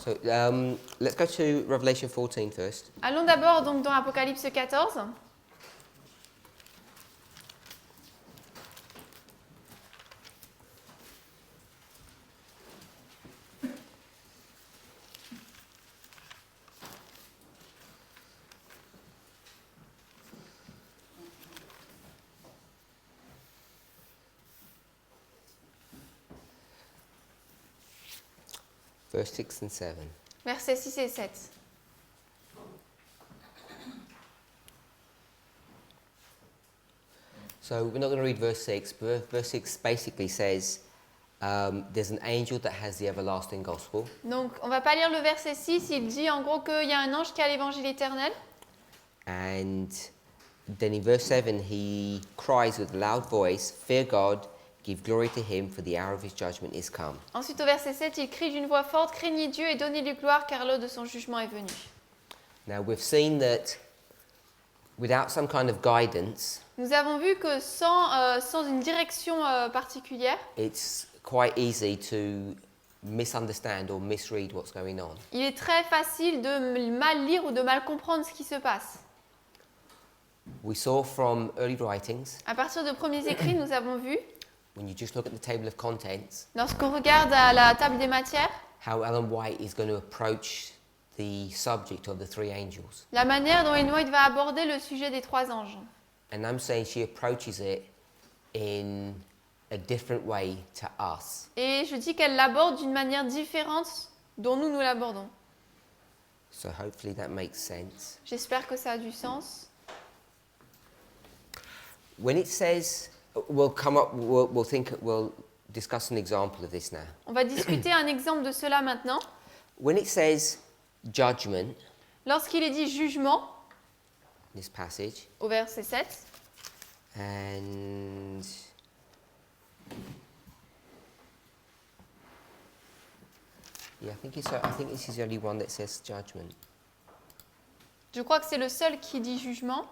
So let's go to Revelation 14 first. Allons d'abord donc dans Apocalypse 14. Verse 6 and 7. Versets 6 et 7. So we're not going to read verse 6, but verse 6 basically says there's an angel that has the everlasting gospel. Donc, on va pas lire le verset 6, il dit en gros qu'il y a un ange qui a l'évangile éternel. And then in verse 7, he cries with a loud voice, "Fear God, give glory to him, for the hour of his judgment is come." Ensuite, au verset 7, il crie d'une voix forte, craignez Dieu et donnez-lui gloire, car l'heure de son jugement est venue. Now we've seen that without some kind of guidance, Nous avons vu que sans une direction particulière, it's quite easy to misunderstand or misread what's going on. il est très facile de mal lire ou de mal comprendre ce qui se passe. We saw from early writings, À partir de premiers écrits, nous avons vu, when you just look at the table of contents, lorsqu'on regarde à la table des matières, how Ellen White is going to approach the subject of the three angels. la manière dont Ellen White va aborder le sujet des trois anges. And I'm saying she approaches it in a different way to us. Et je dis qu'elle l'aborde d'une manière différente dont nous l'abordons. So hopefully that makes sense. J'espère que ça a du sens. When it says, we'll discuss an example of this now. On va discuter un exemple de cela maintenant. When it says judgment, Lorsqu'il est dit jugement, this passage, au verset 7, and yeah, I think this is the only one that says judgment. je crois que c'est le seul qui dit jugement.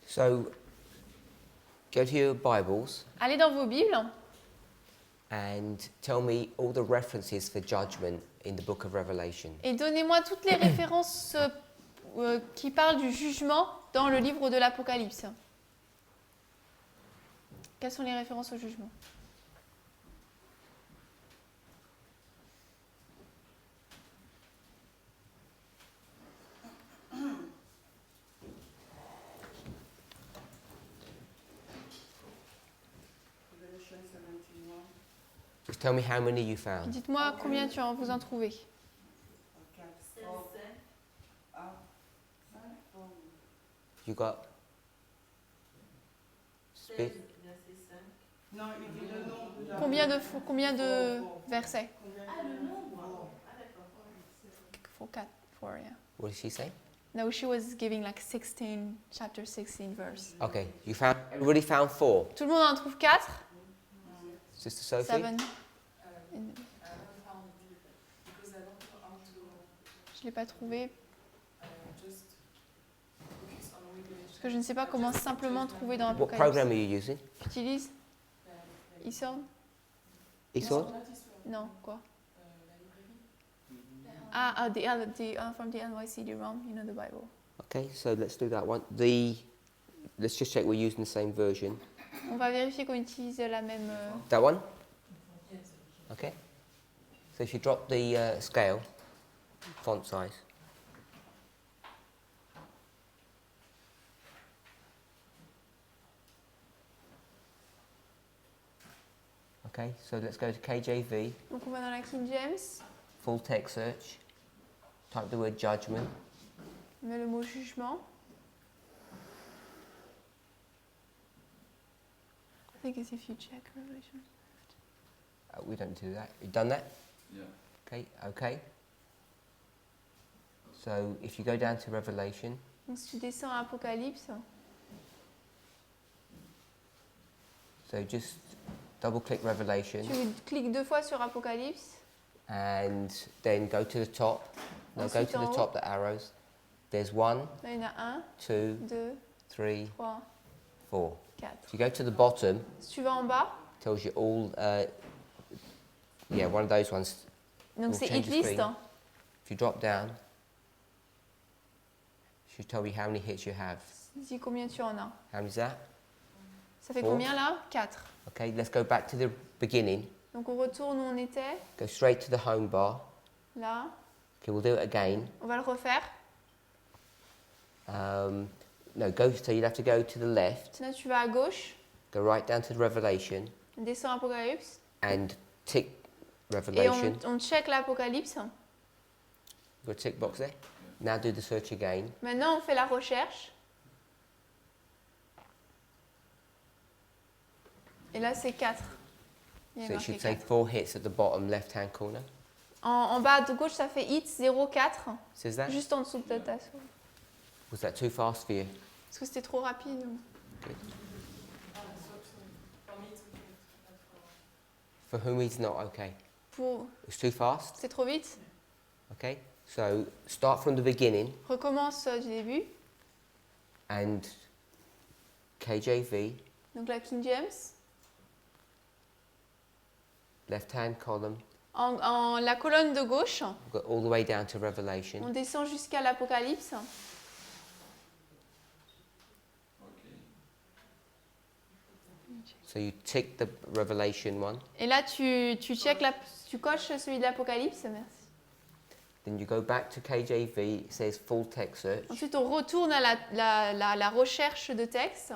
So go to your Bibles Allez dans vos Bibles and tell me all the references for judgment in the book of Revelation. et donnez-moi toutes les références qui parlent du jugement dans le livre de l'Apocalypse. Quelles sont les références au jugement ? Just tell me how many you found. Dites-moi combien vous en trouvez. You got? Speak. Combien de versets? Four, yeah. What did she say? No, she was giving like 16, chapter 16 verse. Okay, everybody found 4. Tout le monde en trouve 4? Sister Sophie? 7. Je ne l'ai pas trouvé. Parce que je ne sais pas comment simplement trouver dans What program are l'Apocalypse. you using? J'utilise eSword? eSword? Non, quoi? From the NYCD-ROM, you know the Bible. Okay, so let's do that one. Let's just check we're using the same version. On va vérifier qu'on utilise la même... That one? Okay. So if you drop the scale, font size. Okay, so let's go to KJV, Donc on va dans la King James, full text search, type the word judgment, on met le mot jugement. I think it's if you check Revelation. We don't do that. You done that? Yeah. Okay. So if you go down to Revelation, Donc si tu descends à Apocalypse, so just double click Revelation tu cliques 2 fois sur Apocalypse. and then go to the top. No, go Ensuite, to the en top, the arrows. There's 1, Là, il y en a 1, 2, 2, 3, 3, 4. 4. If you go to the bottom, Si tu vas en bas, tells you all, one of those ones. donc We'll c'est change hit the list. screen. If you drop down, it should tell you how many hits you have. Dis combien tu en as. How many is that? Ça fait 4. combien là? 4. Okay, let's go back to the beginning. Donc on retourne où on était, Go straight to the home bar. là. Okay, we'll do it again. On va le refaire. No, so you'd have to go to the left, Là, tu vas à gauche, go right down to the Revelation, descends Apocalypse, and tick et Revelation. on check l'Apocalypse. Got a tick box there. Now do the search again. Maintenant, on fait la recherche. Et là, c'est 4. Il y a So it marqué should say 4. 4 hits at the bottom left-hand corner. En bas de gauche, ça fait hit 0, 4. Says that? Juste en dessous de ta souris. Was that too fast for you? Parce que c'était trop rapide. Good. For whom it's not okay. It's too fast. C'est trop vite. Okay. So start from the beginning Recommence du début. and KJV, Donc la King James. left-hand column. En la colonne de gauche, We've got all the way down to Revelation. on descend jusqu'à l'Apocalypse. So you tick the Revelation one. Et là, tu coches celui de l'Apocalypse. Merci. Then you go back to KJV. It says full text search. Ensuite, on retourne à la recherche de texte.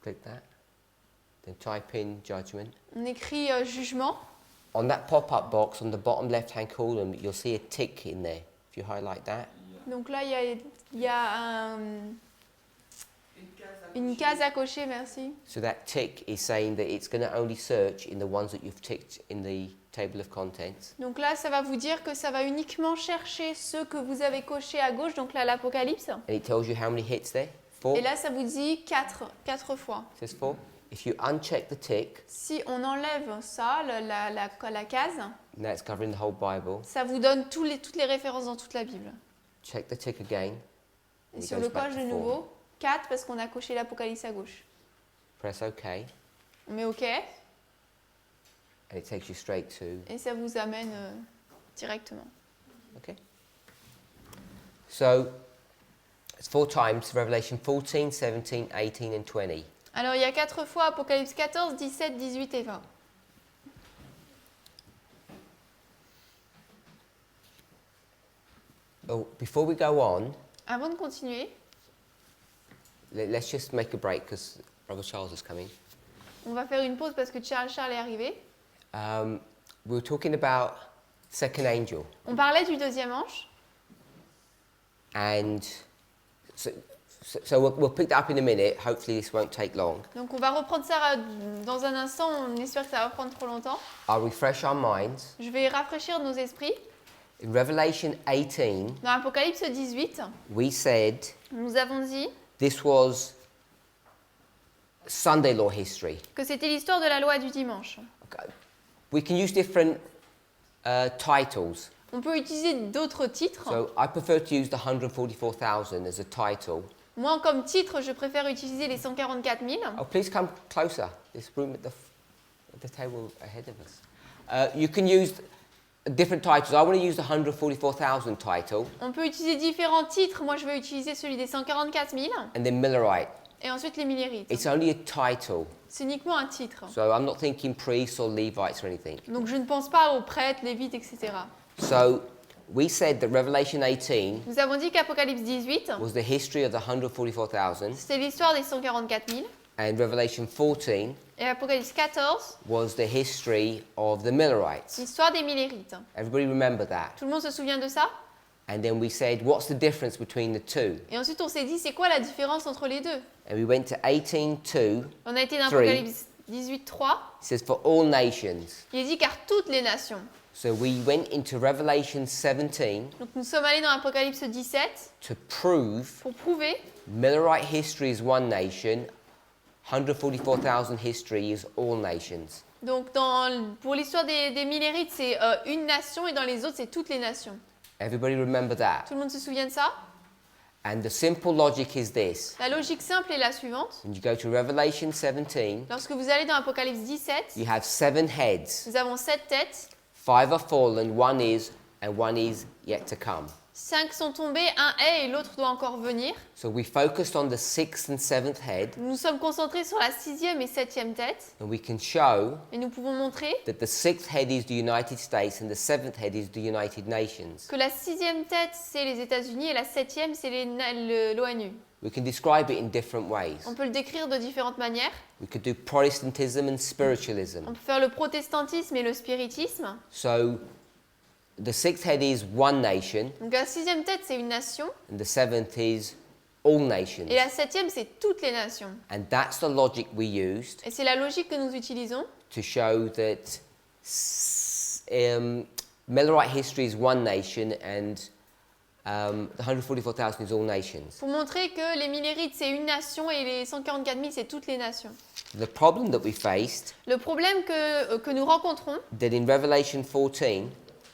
Click that. Then type in judgment. On écrit jugement. On that pop-up box on the bottom left-hand column, you'll see a tick in there. If you highlight that. Donc là, il y a une case à cocher, merci. So that tick is saying that it's going to only search in the ones that you've ticked in the table of contents. Donc là, ça va vous dire que ça va uniquement chercher ceux que vous avez cochés à gauche, donc là, l'Apocalypse. And it tells you how many hits there. 4. Et là, ça vous dit 4 fois. It says 4. If you uncheck the tick, Si on enlève ça, la case, now it's covering the whole Bible. ça vous donne toutes les références dans toute la Bible. Check the tick again. Et And it si on goes le back coche to de 4. nouveau, 4 parce qu'on a coché l'Apocalypse à gauche. Press OK, and On met OK it takes you straight to. et ça vous amène directement. Okay. So it's 4 times Revelation 14, 17, 18, and 20. Alors il y a 4 fois Apocalypse 14, 17, 18 et 20. Oh, before we go on, Avant de continuer, let's just make a break because Brother Charles is coming. on va faire une pause parce que Charles est arrivé. We were talking about second angel, On parlait du deuxième ange. and so we'll pick that up in a minute. Hopefully this won't take long. Donc on va reprendre ça dans un instant, on espère que ça va prendre trop longtemps. I'll refresh our minds. Je vais rafraîchir nos esprits. In Revelation 18, Dans Apocalypse 18, we said nous avons dit this was Sunday law history. que c'était l'histoire de la loi du dimanche. Okay. We can use different titles. On peut utiliser d'autres titres. So I prefer to use the 144,000 as a title. Moi, comme titre, je préfère utiliser les 144 000. Oh, please come closer. This room at the table ahead of us. You can use different titles. I want to use the 144,000 title. On peut utiliser différents titres. Moi, je vais utiliser celui des 144 000. And then Millerite. Et ensuite, les millérites. It's only a title. C'est uniquement un titre. So I'm not thinking priests or Levites or anything. Donc, je ne pense pas aux prêtres, lévites, etc. So we said that Revelation 18 Nous avons dit qu'Apocalypse 18, was the history of the 144,000. c'était l'histoire des 144 000. And Revelation 14 Et Apocalypse 14, was the history of the Millerites. l'histoire des millérites. Everybody remember that. Tout le monde se souvient de ça? And then we said, what's the difference between the two? Et ensuite, on s'est dit, c'est quoi la différence entre les deux? And we went to 18:2. On a été dans Apocalypse 18:3. It says, for all nations. Il est dit car toutes les nations. So we went into Revelation 17 Donc nous sommes allés dans Apocalypse 17 to prove pour prouver Millerite history is one nation, 144,000 history is all nations. Donc pour l'histoire des Millérites, c'est une nation et dans les autres, c'est toutes les nations. Everybody remember that? Tout le monde se souvient de ça? And the simple logic is this. La logique simple est la suivante. When you go to Revelation 17, Lorsque vous allez dans Apocalypse 17, you have 7 heads. nous avons 7 têtes, 5 are fallen, 1 is, and 1 is yet to come. 5 sont tombés, un est et l'autre doit encore venir. So we focused on the 6th and 7th head, Nous nous sommes concentrés sur la 6e et 7e tête and we can show et nous pouvons montrer that the 6th head is the United States and the 7th head is the United Nations. que la 6e tête, c'est les États-Unis et la 7e, c'est l'ONU. We can describe it in different ways. On peut le décrire de différentes manières. We could do Protestantism and spiritualism. On peut faire le protestantisme et le spiritisme. So the 6th head is one nation, Donc la 6e tête, c'est une nation and the 7th is all nations. et la 7e, c'est toutes les nations. And that's the logic we used Et c'est la logique que nous utilisons to show that Millerite history is one nation and the 144,000 is all nations. pour montrer que les Millérites, c'est une nation et les 144 000, c'est toutes les nations. The problem that we faced, Le problème que nous rencontrons, that in Revelation 14,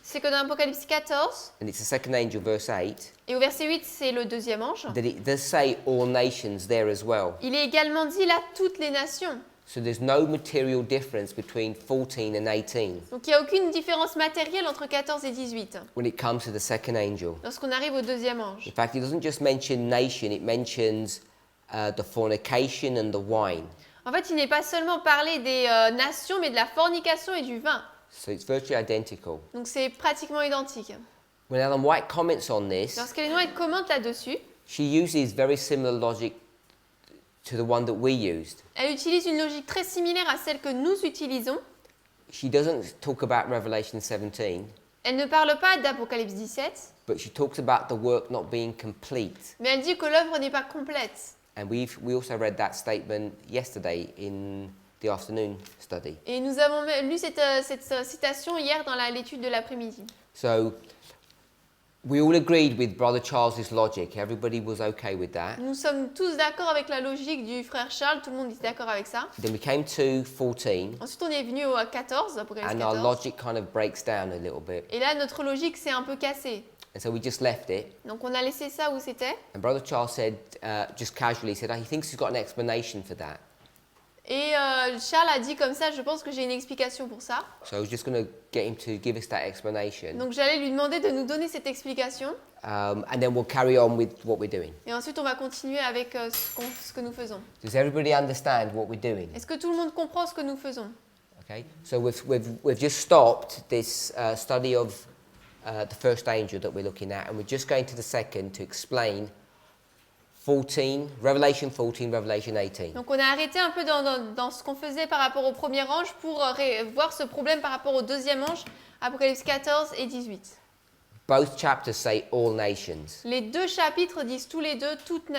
c'est que dans Apocalypse 14, and it's the second angel, verse 8, et au verset 8, c'est le deuxième ange, that it does say all nations there as well. il est également dit là toutes les nations. So there's no material difference between 14 and 18 Donc il n'y a aucune différence matérielle entre 14 et 18 when it comes to the second angel. lorsqu'on arrive au deuxième ange. In fact, it doesn't just mention nation, it mentions the fornication and the wine. En fait, il n'est pas seulement parlé des nations, mais de la fornication et du vin. So it's virtually identical. Donc c'est pratiquement identique. When Ellen White comments on this, Lorsqu'Ellen White commente là-dessus, she uses very similar logic to the one that we used. elle utilise une logique très similaire à celle que nous utilisons. She doesn't talk about Revelation 17, Elle ne parle pas d'Apocalypse 17, but she talks about the work not being complete. mais elle dit que l'œuvre n'est pas complète. And we also read that statement yesterday in the afternoon study. Et nous avons lu cette citation hier dans l'étude de l'après-midi. So we all agreed with Brother Charles's logic. Everybody was okay with that. Nous sommes tous d'accord avec la logique du frère Charles, tout le monde est d'accord avec ça. Then we came to 14, Ensuite, on est venu au 14, Apocalypse and our 14. logic kind of breaks down a little bit. Et là, notre logique s'est un peu cassée. And so we just left it. Donc, on a laissé ça où c'était. And Brother Charles said, just casually, he said, he thinks he's got an explanation for that. Et Charles a dit comme ça, je pense que j'ai une explication pour ça. So I was just going to get him to give us that explanation. Donc, j'allais lui demander de nous donner cette explication. And then we'll carry on with what we're doing. Et ensuite, on va continuer avec ce que nous faisons. Does everybody understand what we're doing? Est-ce que tout le monde comprend ce que nous faisons? Okay. So we've just stopped this study of the first angel that we're looking at, and we're just going to the second to explain Revelation 14, Revelation 18. Donc, on a arrêté un peu dans ce qu'on faisait par rapport au premier ange pour voir ce problème par rapport au deuxième ange, Apocalypse 14 et 18. Both chapters say all nations. Les deux chapitres disent tous les deux toutes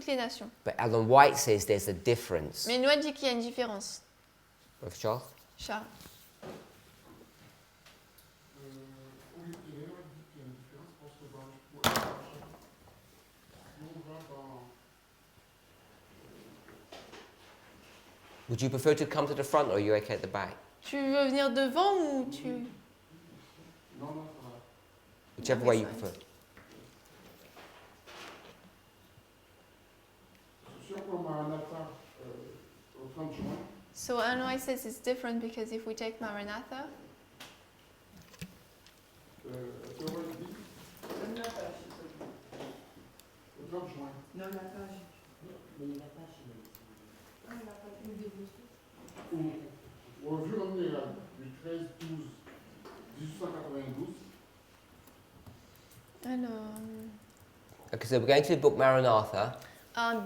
les nations. But Ellen White says there's a difference. Mais Noël dit qu'il y a une différence. Brother Charles? Charles. Oui, il est vrai qu'il y a une différence parce que dans on va dans... Would you prefer to come to the front, or are you okay at the back? Tu veux venir devant ou tu... Non, non, ça va. Whichever Okay, way you sorry. prefer. Si on prend Maranatha au 30 juin, So Anoy says it's different because if we take Maranatha, Théorie dit Donne la page. au 30 juin. Non, la page. Mais la page, Ah, la page, nous développons. au vu l'année du 13-12 1892, alors, Okay, so we're going to the book Maranatha.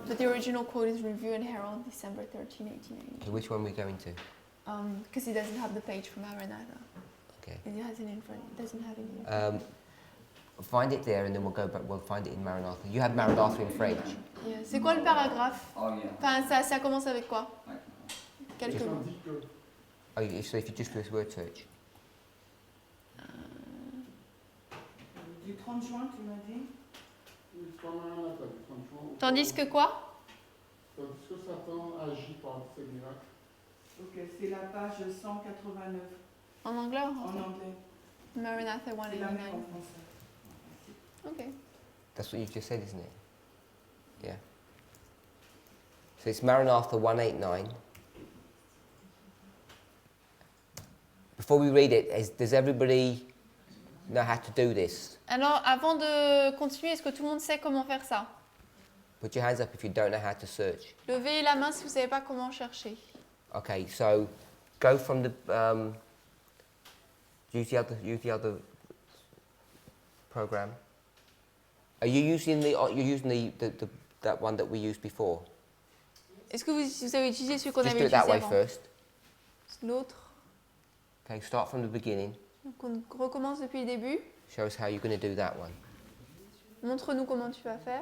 but the original quote is Review and Herald, December 13, 1880. Okay, which one are we going to? Because it doesn't have the page for Maranatha. Okay. It has it in front. It doesn't have it in front. Find it there and then we'll go back, we'll find it in Maranatha. You have Maranatha in French. Yeah. C'est quoi le paragraphe? Oh, yeah. Enfin, ça commence avec quoi? Like, Quelques Ça mots. dit que Oh, so if you just do this word search. Du 30 juin, tu m'as dit? c'est pas Maranatha, du 30 juin. Tandis que quoi? Tandis que Satan agit par ses miracles. Ok, c'est la page 189 En anglais ou en en français? anglais. Maranatha C'est la même 189. en français. Ok. That's what you just said, isn't it? Yeah. So it's Maranatha 189. Before we read it, does everybody know how to do this? Alors, avant de continuer, est-ce que tout le monde sait comment faire ça? Put your hands up if you don't know how to search. Levez la main si vous ne savez pas comment chercher. Okay, so go from the use the other program. Are you using that one that we used before? Est-ce que vous avez utilisé celui qu'on Just avait do it that utilisé way avant? first. L'autre. Okay, start from the beginning. Donc on recommence depuis le début. Show us how you're going to do that one. Montre-nous comment tu vas faire.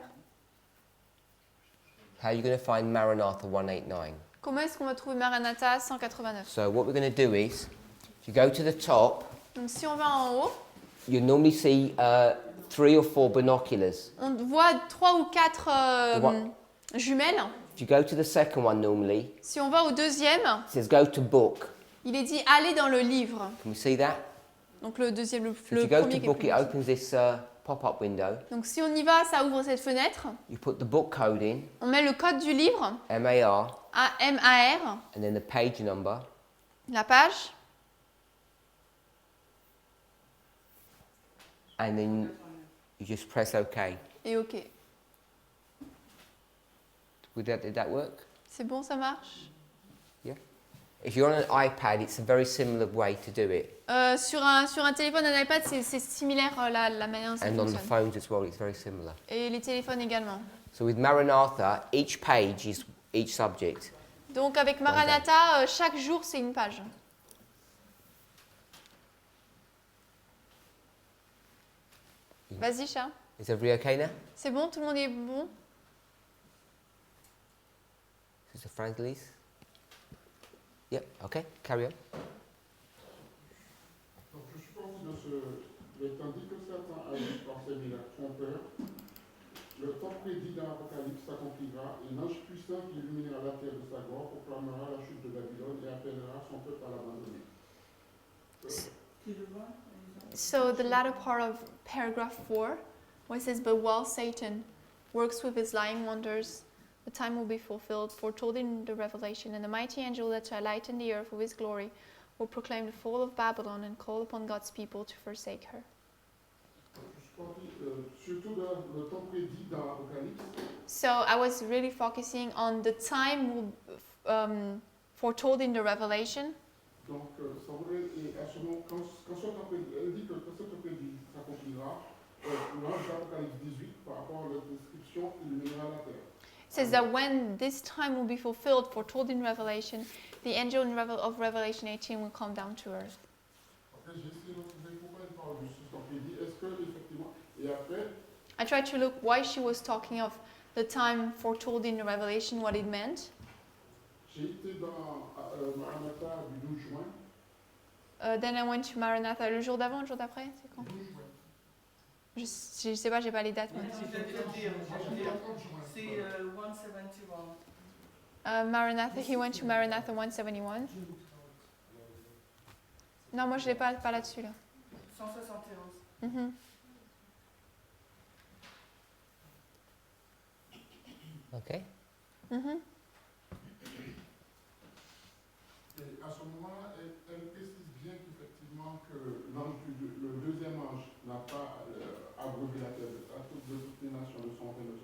How you're going to find Maranatha 189. Comment est-ce qu'on va trouver Maranatha 189? So what we're going to do is, if you go to the top, Donc si on va en haut, you normally see 3 or 4 binoculars. on voit 3 ou 4 What? jumelles. If you go to the second one normally, Si on va au deuxième, it says go to book. il est dit aller dans le livre. Can we see that? Donc le deuxième, So if le you go premier to qui est book, plus it petit. opens this pop-up window. Donc si on y va, ça ouvre cette fenêtre. You put the book code in, On met le code du livre, MAR, MAR, and then the page number, la page, and then you just press OK. et OK. Did that work? C'est bon, ça marche? If you're on an iPad, it's a very similar way to do it. Sur un téléphone, un iPad, c'est similaire la manière dont ça And on the fonctionne. phones as well, it's very similar. Et les téléphones également. So with Maranatha, each page is each subject. Donc avec Maranatha, chaque jour, c'est une page. Vas-y, chat. Is everybody okay now? C'est bon? Tout le monde est bon? Sister Franklin? Yep, okay, carry on. Donc je suis parti de ce. Tandis que Satan agit par ses miracles trompeurs, le temps prédit dans l'Apocalypse s'accomplira et l'ange puissant qui illuminera la terre de sa gloire proclamera la chute de Babylone et appellera son peuple à l'abandonner. Tu le vois? So the latter part of paragraph 4, where it says, "But while Satan works with his lying wonders, the time will be fulfilled, foretold in the Revelation, and the mighty angel that shall lighten the earth with his glory will proclaim the fall of Babylon and call upon God's people to forsake her." Je suis parti surtout dans le temps prédit dans l'Apocalypse. So I was really focusing on the time foretold in the Revelation. Donc ça voudrait, et à ce moment, quand ce temps prédit, elle dit que quand ce temps prédit s'accomplira, l'ange d'Apocalypse 18, par rapport à la description, illuminera la terre. It says that when this time will be fulfilled, foretold in Revelation, the angel of Revelation 18 will come down to earth. Après, j'ai essayé de trouver pourquoi elle parle de ce temps prédit. Est-ce que, effectivement, et après, I tried to look why she was talking of the time foretold in the Revelation, what it meant. j'ai été dans Maranatha du 12 juin. Then I went to Maranatha le jour d'avant, le jour d'après, c'est quand? 12 juin. Je sais pas, j'ai pas les dates. Moi. Je vais te dire, c'est 171. Maranatha, he went to Maranatha 171. Non, moi je l'ai pas là-dessus là. 171. Mhm. Okay. Mhm. Et à ce moment-là, elle précise bien qu'effectivement que le deuxième ange n'a pas abreuvé la terre à toutes les nations de son règne, de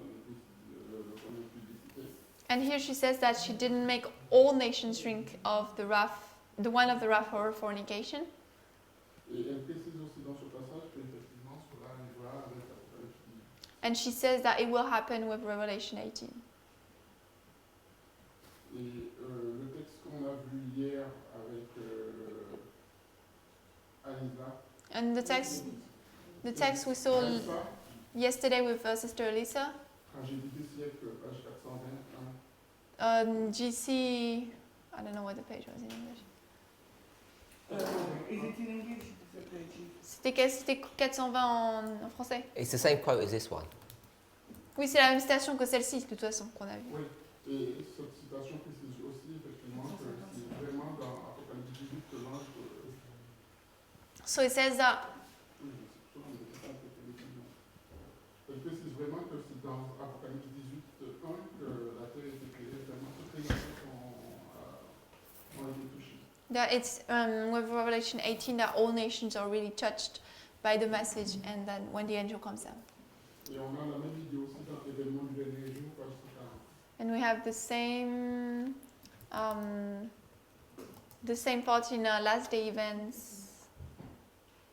son impudicité. And here she says that she didn't make all nations drink of the wine of the wrath of her fornication. Et elle précise aussi dans ce passage qu'effectivement cela arrivera avec l'Apocalypse 18. And she says that it will happen with Revelation 18. Et le texte qu'on a vu hier avec Alisa, And the text The text we saw Même ça, yesterday with Sister Lisa, quand j'ai dit des siècles, page 421, GC, I don't know what the page was in English. Is it in English? The page? C'était 420 en français. It's the same quote as this one. Oui, c'est la même citation que celle-ci, de toute façon, qu'on a vue. oui. Et cette citation précise aussi effectivement que c'est vraiment dans Apocalypse 18 que l'ange. So it says that Elle précise vraiment que c'est dans Apocalypse 18, 1 que la terre a été créée, vraiment toutes les nations ont été touchées. that it's with Revelation 18 that all nations are really touched by the message, and then when the angel comes down. Et on a la même idée aussi dans l'événement du dernier jour, page 140. And we have the same part in Last Day Events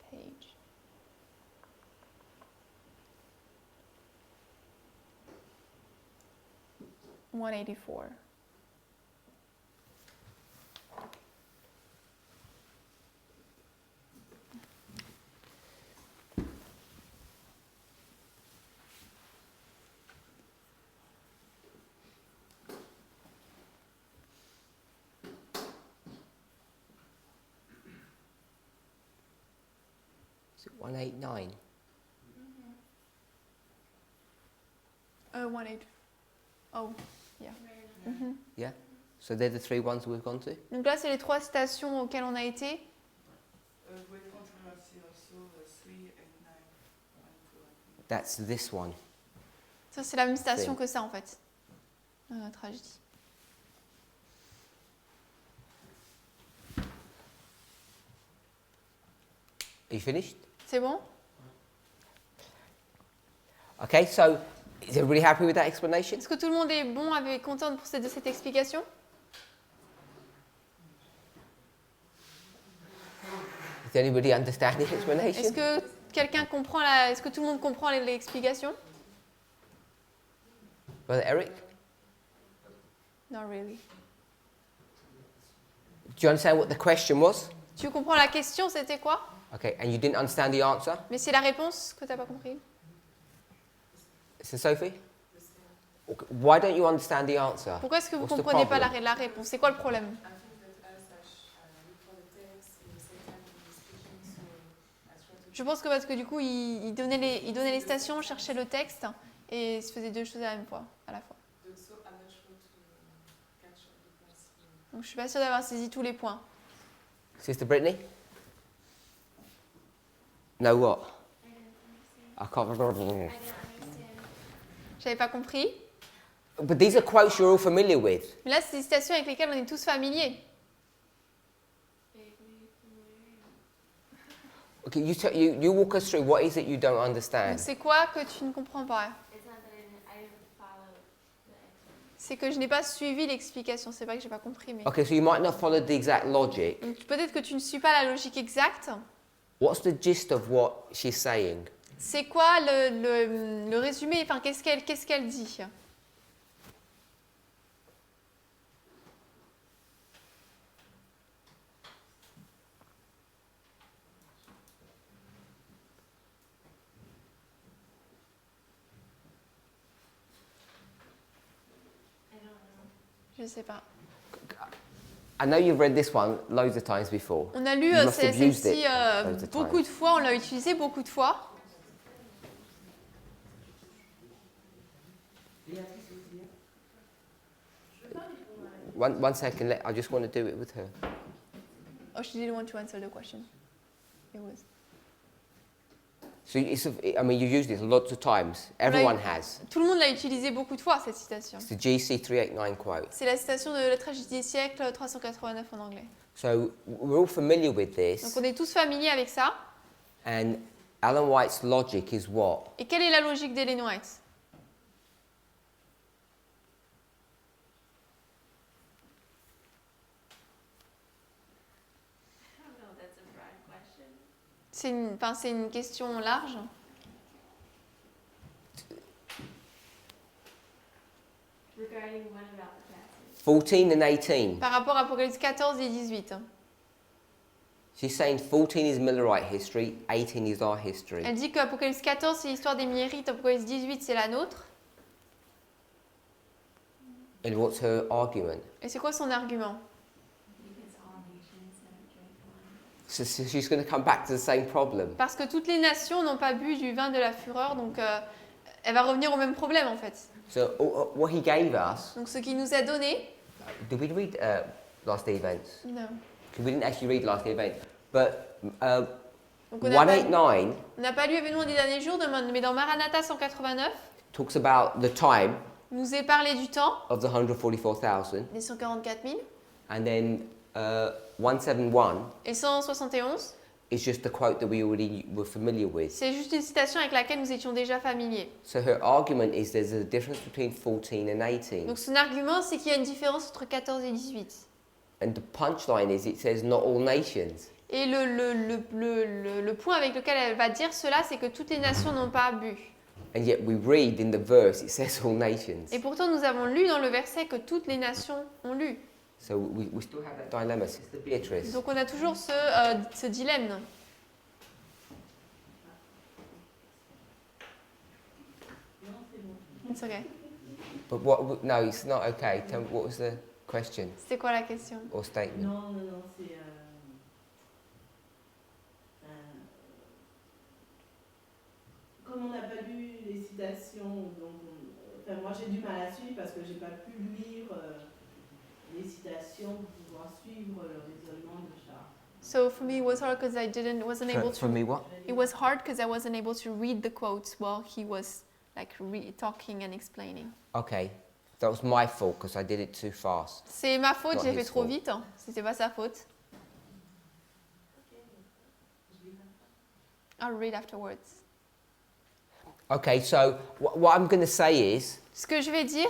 page. $184. Is it 189? 180. Oh, yeah. Mhm. Yeah? So they're the three ones we've gone to? Donc là, c'est les trois stations auxquelles on a été. With controversy also, 3, 8, 9, 1, 2, That's this one. Ça, c'est la même station C'est- que ça, en fait. Dans la tragédie. Are you finished? C'est bon? Okay, so is everybody happy with that explanation? Est-ce que tout le monde est bon, content de cette explication? Does anybody understand the Est-ce explanation? que quelqu'un comprend est-ce que tout le monde comprend l'explication? Brother Eric? Not really. Do you understand what the question was? Tu comprends la question, c'était quoi? Okay, and you didn't understand the answer? Mais c'est la réponse que tu n'as pas compris. So Sophie? Okay, why don't you understand the answer? Pourquoi est-ce que vous ne What's the comprenez pas problem? la réponse? C'est quoi le problème? I think that as I look for the text, in the same time he was speaking, so I try to. Je pense que parce que du coup, il donnait les stations, cherchait le texte et il se faisait deux choses à la fois. So I'm not sure to catch all the points. Donc je suis pas sûre d'avoir saisi tous les points. Sister Brittany? No what? I can't remember. J'avais pas compris. But these are quotes you're all familiar with. Mais là, c'est des citations avec lesquelles on est tous familiers. Okay, you walk us through what is it you don't Donc understand. c'est quoi que tu ne comprends pas? C'est que je n'ai pas suivi l'explication. C'est pas que j'ai pas compris, mais. Okay, so you might not follow the exact logic. Donc peut-être que tu ne suis pas la logique exacte. What's the gist of what she's saying? C'est quoi le résumé? Enfin, qu'est-ce qu'elle dit? Je sais pas. I know you've read this one loads of times before. On a lu You must have used celle-ci it loads of beaucoup times. de fois, on l'a utilisé beaucoup de fois. One second, I just want to do it with her. Oh, she didn't want to answer the question. It was. So I mean, you've used this lots of times. Everyone has. Tout le monde l'a utilisé beaucoup de fois, cette citation. It's the GC 389 quote. C'est la citation de la tragédie des siècles 389 en anglais. So we're all familiar with Donc this. on est tous familiers avec ça. And Alan White's logic is what? Et quelle est la logique d'Ellen White? C'est une question large. Regarding what about the passage? 14 and 18. Par rapport à Apocalypse 14 et 18. She's saying 14 is Millerite history, 18 is our history. Elle dit qu'Apocalypse 14 c'est l'histoire des Millérites, Apocalypse 18 c'est la nôtre. And what's her argument? Et c'est quoi son argument? So she's going to come back to the same problem. Parce que toutes les nations n'ont pas bu du vin de la fureur, donc elle va revenir au même problème en fait. So what he gave us, Donc ce qu'il nous a donné, did we read last day events? non. We didn't actually read last day events. But Donc on n'a pas, 189 pas lu événements des derniers jours, mais dans Maranatha 189, talks about the time il nous est parlé du temps, of the 144,000. des 144 000, And then 171 et 171, is just the quote that we already were familiar with. c'est juste une citation avec laquelle nous étions déjà familiers. So her argument is there's a difference between 14 and 18. Donc son argument, c'est qu'il y a une différence entre 14 et 18. And the punchline is it says not all nations. Et le point avec lequel elle va dire cela, c'est que toutes les nations n'ont pas bu. And yet we read in the verse it says all nations. Et pourtant, nous avons lu dans le verset que toutes les nations ont lu. So we still have that dilemma. Sister Beatrice. Donc on a toujours ce dilemme. It's okay. But what? No, it's not okay. Tell me, what was the question C'est quoi la question? or statement? Non, c'est... comme on n'a pas lu les citations, donc, enfin, moi j'ai du mal à suivre parce que j'ai pas pu lire les citations pour pouvoir suivre le raisonnement de Charles. So for me, it was hard because I wasn't able For to. me, what? It was hard because I wasn't able to read the quotes while he was like talking and explaining. Okay, that was my fault because I did it too fast. C'est ma faute, Not j'ai fait his trop fault. vite. Hein. C'était pas sa faute. I'll read afterwards. Okay, so what I'm going to say is Ce que je vais dire,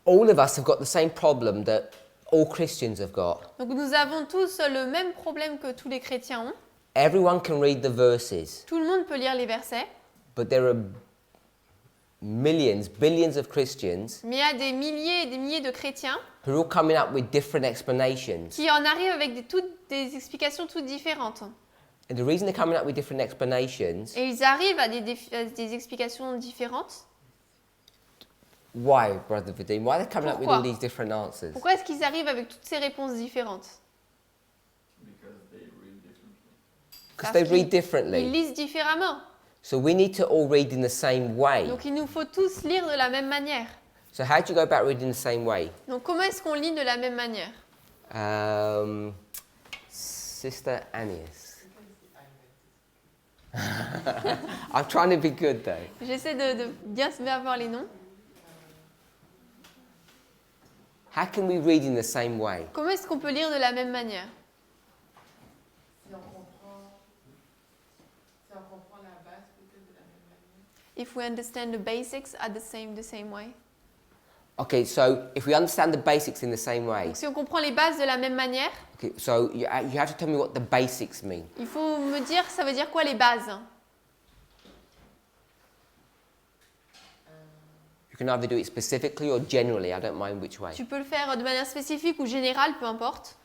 all of us have got the same problem that all Christians have got. donc nous avons tous le même problème que tous les chrétiens ont. Everyone can read the verses, Tout le monde peut lire les versets, but there are millions, billions of Christians mais il y a des milliers et des milliers de chrétiens who are all coming up with different explanations. qui en arrivent avec des explications toutes différentes. And the reason they're coming up with different explanations, Et ils arrivent à des explications différentes. why, Brother Vadim? Why are they coming up with Pourquoi? all these different answers? Pourquoi est-ce qu'ils arrivent avec toutes ces réponses différentes? Because they read Ils differently. lisent différemment. So we need to all read in the same way. Donc il nous faut tous lire de la même manière. So how do you go about reading the same way? Donc comment est-ce qu'on lit de la même manière? Sister Annies. I'm trying to be good though. J'essaie de bien avoir les noms. How can we read in the same way? Comment est-ce qu'on peut lire de la même manière? Si on comprend la base peut-être de la même manière. If we understand the basics at the same way. Okay, so if we understand the basics in the same way, Donc si on comprend les bases de la même manière, okay, so you have to tell me what the basics mean. il faut me dire ça veut dire quoi les bases? You can either do it specifically or generally. I don't mind which way. Tu peux le faire de manière spécifique ou générale, peu importe.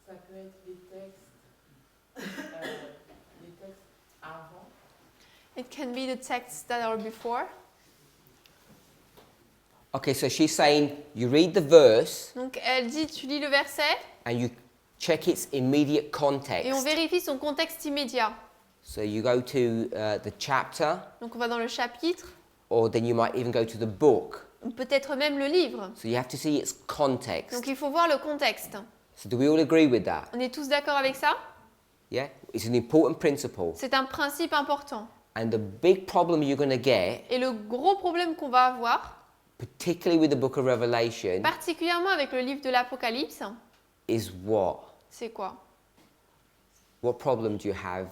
Ça peut être des textes avant. It can be the texts that are before. Okay, so she's saying you read the verse Donc elle dit tu lis le verset and you check its immediate et on context. vérifie son contexte immédiat. So you go to the chapter, Donc on va dans le chapitre, or then you might even go to the book. ou peut-être même le livre. So you have to see its context. Donc il faut voir le contexte. So do we all agree with that? On est tous d'accord avec ça? Yeah? It's an important principle. C'est un principe important. And the big problem you're going to get Et le gros problème qu'on va avoir, particularly with the book of Revelation, particulièrement avec le livre de l'Apocalypse, is what? c'est quoi? What problem do you have,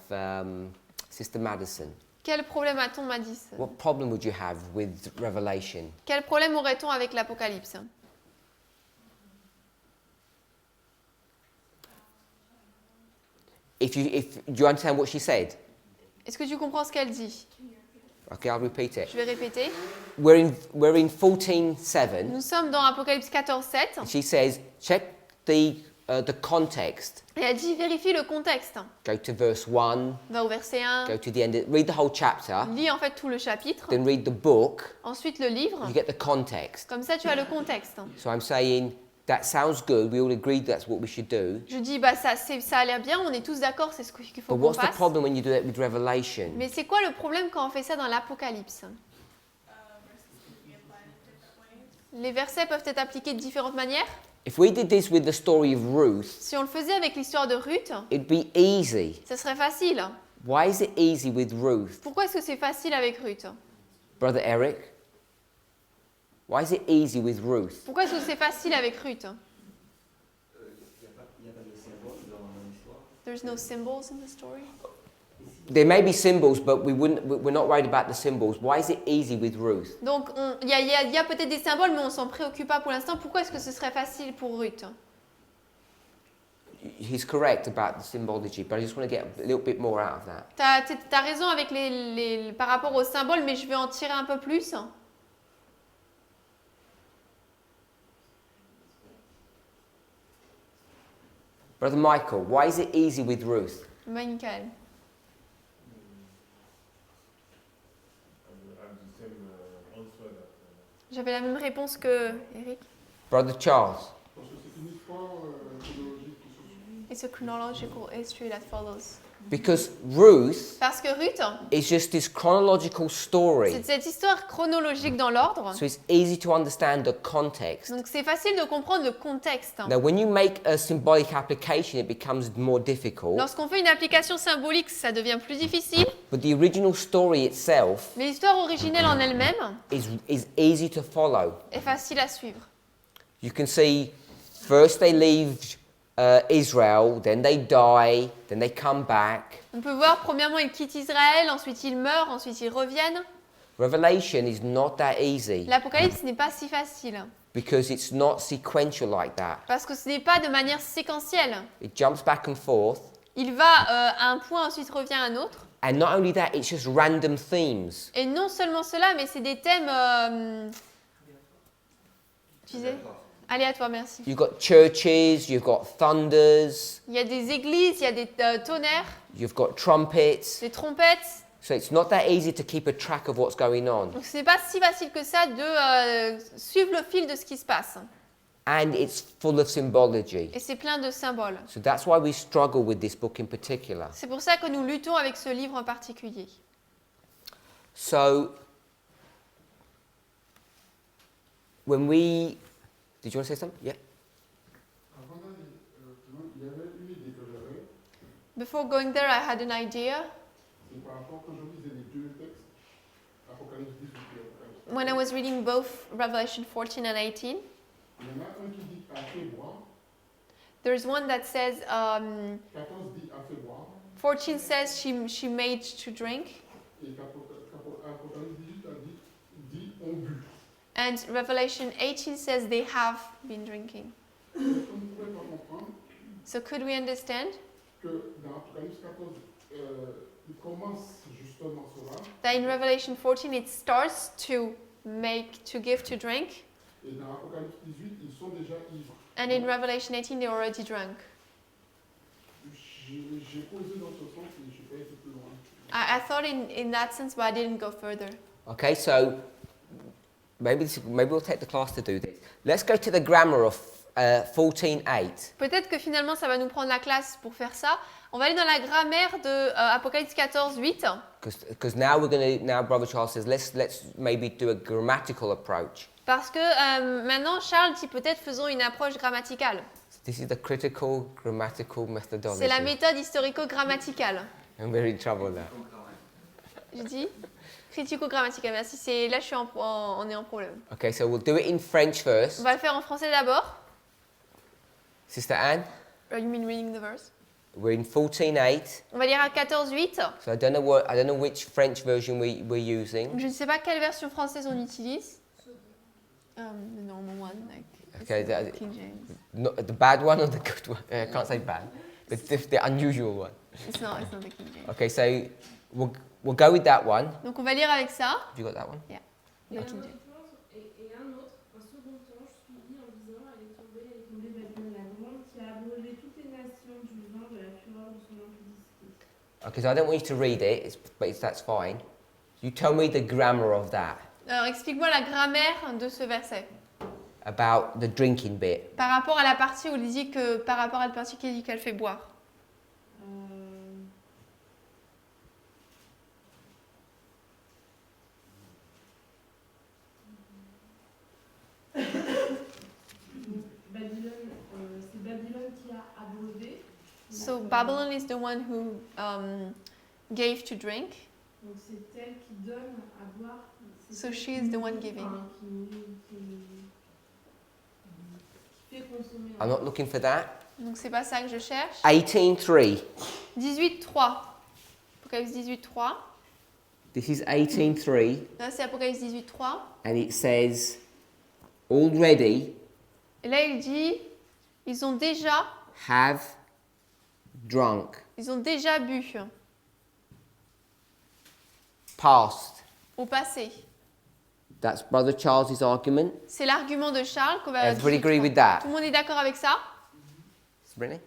Sister Madison? Quel problème a-t-on, Madis? What problem would you have with Revelation? Quel problème aurait-on avec l'Apocalypse? Do you understand what she said? Est-ce que tu comprends ce qu'elle dit? Okay, I'll repeat it. Je vais répéter. We're in 14:7. Nous sommes dans Apocalypse 14:7. She says, check the context. Et elle dit, vérifie le contexte. Go to verse 1. Va au verset 1. Go to the end. Read the whole chapter. Lis en fait tout le chapitre. Then read the book. Ensuite le livre. You get the context. Comme ça, tu as le contexte. So I'm saying that sounds good. We all agree that's what we should do. Je dis, bah ça a l'air bien, on est tous d'accord, c'est ce qu'il faut But qu'on what's the fasse. problem when you do that with Revelation? Mais c'est quoi le problème quand on fait ça dans l'Apocalypse? Les versets peuvent être appliqués de différentes manières. If we did this with the story of Ruth, Si on le faisait avec l'histoire de Ruth, it'd be easy. ça serait facile. Why is it easy with Ruth? Pourquoi est-ce que c'est facile avec Ruth? Brother Eric? Why is it easy with Ruth? Pourquoi est-ce que c'est facile avec Ruth? Il n'y a pas de symbole dans l'histoire. There's no symbols in the story. There may be symbols, but we're not worried about the symbols. Why is it easy with Ruth? Donc, il y a peut-être des symboles, mais on s'en préoccupe pas pour l'instant. Pourquoi est-ce que ce serait facile pour Ruth? He's correct about the symbology, but I just want to get a little bit more out of that. T'as raison avec par rapport aux symboles, mais je vais en tirer un peu plus. Brother Michael, why is it easy with Ruth? Michael. J'avais la même réponse que Eric. Brother Charles? Parce que c'est une histoire chronologique qui se suit. It's a chronological history that follows. Because Ruth Parce que Ruth, is just this chronological story. c'est cette histoire chronologique dans l'ordre. So it's easy to understand the context. Donc c'est facile de comprendre le contexte. Now, when you make a symbolic application, it becomes more difficult. Lorsqu'on fait une application symbolique, ça devient plus difficile. But the original story itself Mais l'histoire originelle en elle-même is easy to follow. est facile à suivre. You can see first they leave Israel, then they die, then they come back. On peut voir, premièrement, ils quittent Israël, ensuite ils meurent, ensuite ils reviennent. Revelation is not that easy L'Apocalypse n'est pas si facile, because it's not sequential like that. parce que ce n'est pas de manière séquentielle. It jumps back and forth. Il va à un point, ensuite revient à un autre. And not only that, it's just random themes. Et non seulement cela, mais c'est des thèmes... tu disais aléatoires, merci. You've got churches, you've got thunders, Il y a des églises, il y a des tonnerres, you've got trumpets. des trompettes. So it's not that easy to keep a track of what's going on. Donc ce n'est pas si facile que ça de suivre le fil de ce qui se passe. And it's full of symbology. Et c'est plein de symboles. So that's why we struggle with this book in particular. C'est pour ça que nous luttons avec ce livre en particulier. So when we... Did you want to say something? Yeah. Avant d'aller plus loin, il y avait une idée que j'avais. Before going there, I had an idea. C'est par rapport quand je lisais les deux textes, Apocalypse 18 et Apocalypse. When I was reading both Revelation 14 and 18, Il y en a un qui dit à fait boire, there's one that says, 14 dit à fait boire, 14 says she made to drink, et Apocalypse 18 dit on but. and Revelation 18 says they have been drinking. Est-ce qu'on ne pourrait pas comprendre So could we understand que dans Apocalypse 14, il commence justement cela, that in Revelation 14 it starts to give to drink, et dans Apocalypse 18, ils sont déjà ivres. and in Revelation 18 they're already drunk? J'ai posé dans ce sens et je n'ai pas été plus loin. I thought in that sense, but I didn't go further. Okay, so maybe we'll take the class to do this. Let's go to the grammar of 14:8. Peut-être que finalement ça va nous prendre la classe pour faire ça. On va aller dans la grammaire de Apocalypse 14, 8. Because now Brother Charles says let's maybe do a grammatical approach. Parce que maintenant, Charles dit peut-être faisons une approche grammaticale. This is the critical grammatical methodology. C'est la méthode historico-grammaticale. I'm very in trouble now. Je dis critico-grammatical. Merci. Là, on est en problème. Okay, so we'll do it in French first. On va le faire en français d'abord. Sister Anne, You mean reading the verse? we're in 14:8. On va lire à 14:8. So I don't know which French version we're using. Je ne sais pas quelle version française on utilise. The normal one, like Okay, King James. not the bad one or the good one? I can't say bad. The unusual one. It's not the King James. Okay, so we'll go with that one. Donc on va lire avec ça. Have you got that one? Le King James. Et un autre, un second ange suivit en disant, elle est tombée Babylone la grande, qui a abreuvé toutes les nations du vent de la fureur de son impudicité. Okay, so I don't want you to read it, that's fine. You tell me the grammar of that, Alors explique-moi la grammaire de ce verset. about the drinking bit. Par rapport à la partie où il dit que, par rapport à la partie qui dit qu'elle fait boire. Babylone, c'est Babylone qui a abreuvé. So Babylon is the one who gave to drink. Donc c'est elle qui donne à boire. So she is the one giving. Qui fait consommer. I'm not looking for that. Donc c'est pas ça que je cherche. 18:3. 18.3. Apocalypse 18.3. This is 18:3, Là c'est Apocalypse 18.3. and it says, already Et là il dit, ils ont déjà drunk. bu. Past. Au passé. That's Brother Charles's argument. C'est l'argument de Charles qu'on va Everybody agree with Tout that? le monde est d'accord avec ça? Really?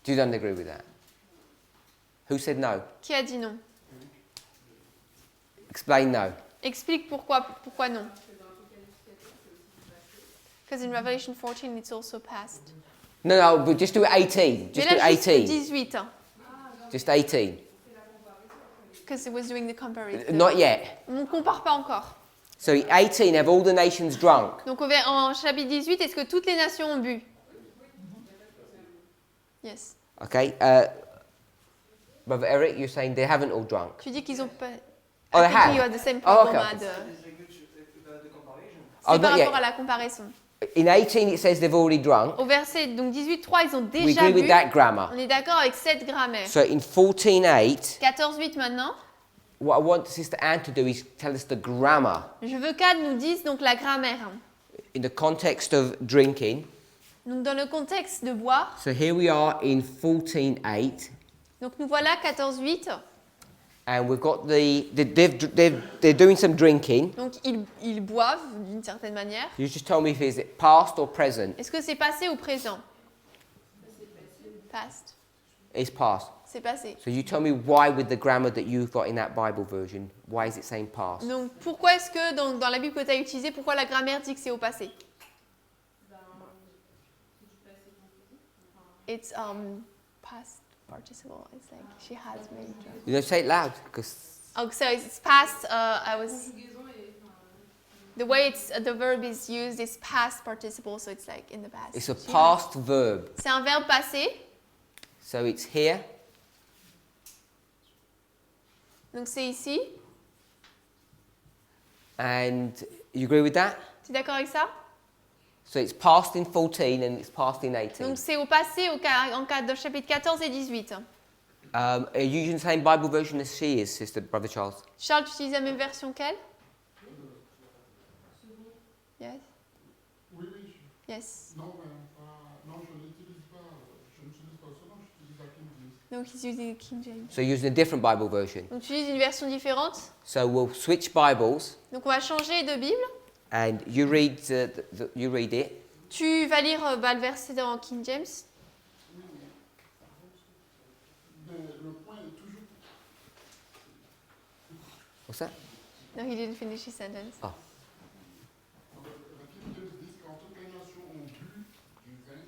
You don't agree with that? Who said no? Qui a dit non? Explain no. Explique pourquoi non. Because in Revelation 14 it's also past. No, but just do it 18. Mais Just do là it juste 18. 18. Just 18. Because it was doing the comparison. Not yet. On ne compare pas encore. So 18, have all the nations drunk? Donc en chapitre 18, est-ce que toutes les nations ont bu? Yes. Okay. Brother Eric, you're saying they haven't all drunk. Tu dis qu'ils ont pas. Oh, I they think have? you are the same Oh, problem okay. at The comparison. Oh, C'est par not yet. rapport à la comparaison. In 18, it says they've already drunk. Au verset donc 18.3, ils ont We déjà agree bu. with that grammar. On est d'accord avec cette grammaire. So in 14:8, 14.8 maintenant. what I want Sister Anne to do is tell us the grammar Je veux qu'Anne nous dise donc la grammaire. in the context of drinking. Donc dans le contexte de boire. So here we are in 14:8, Donc nous voilà 14.8. and we've got they're doing some drinking. Donc ils boivent d'une certaine manière. You just tell me if is it past or present. Est-ce que c'est passé ou présent? Past. It's past. C'est passé. So you tell me why with the grammar that you've got in that Bible version, why is it saying past? Donc pourquoi est-ce que dans la Bible que tu as utilisée, pourquoi la grammaire dit que c'est au passé? It's past participle. It's like she has made. You know, say it loud, because Oh, so it's past. The way the verb is used is past participle, so it's like in the past. it's a She past verb. has. C'est un verbe passé. So it's here, Donc c'est ici. and you agree with that? Tu es d'accord avec ça? So it's past in 14 and it's past in 18. Donc c'est au passé en cas de chapitre 14 et 18. Are you using the same Bible version as she is, Sister Brother Charles? Charles, tu utilises la même version qu'elle? Yes. Oui. Yes. Non, non, je n'utilise pas cela, j'utilise la King James. Donc he's using King James. So you're using a different Bible version. Donc tu utilises une version différente. So we'll switch Bibles, Donc on va changer de Bible. and you read you read it, Tu vas lire le verset dans King James. Le point est toujours... what's that? No, he didn't finish his sentence. Oh. La King James dit quand toutes les nations ont bu du vin,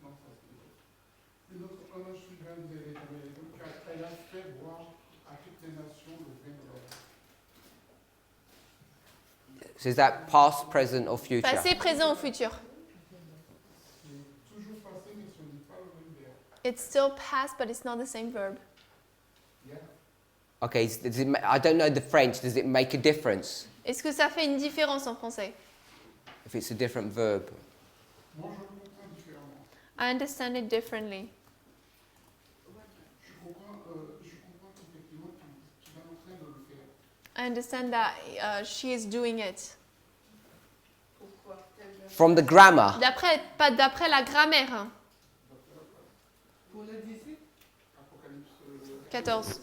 non, ça c'est... Une autre un ange suivant disait car elle a fait boire à toutes les nations le vin de leur... So is that past, present, or future? Passé, présent ou futur. C'est toujours passé, mais ce n'est pas le même verbe. It's still past, but it's not the same verb. Yeah. Okay, I don't know the French. Does it make a difference Est-ce que ça fait une différence en français? if it's a different verb? Moi, je le comprends différemment. I understand it differently. Je comprends qu'effectivement qu'il est en train de le faire. I understand that she is doing it. Pourquoi? Quel verbe? From the grammar. Pas d'après la grammaire. Hein. Pour le 18? Apocalypse 14.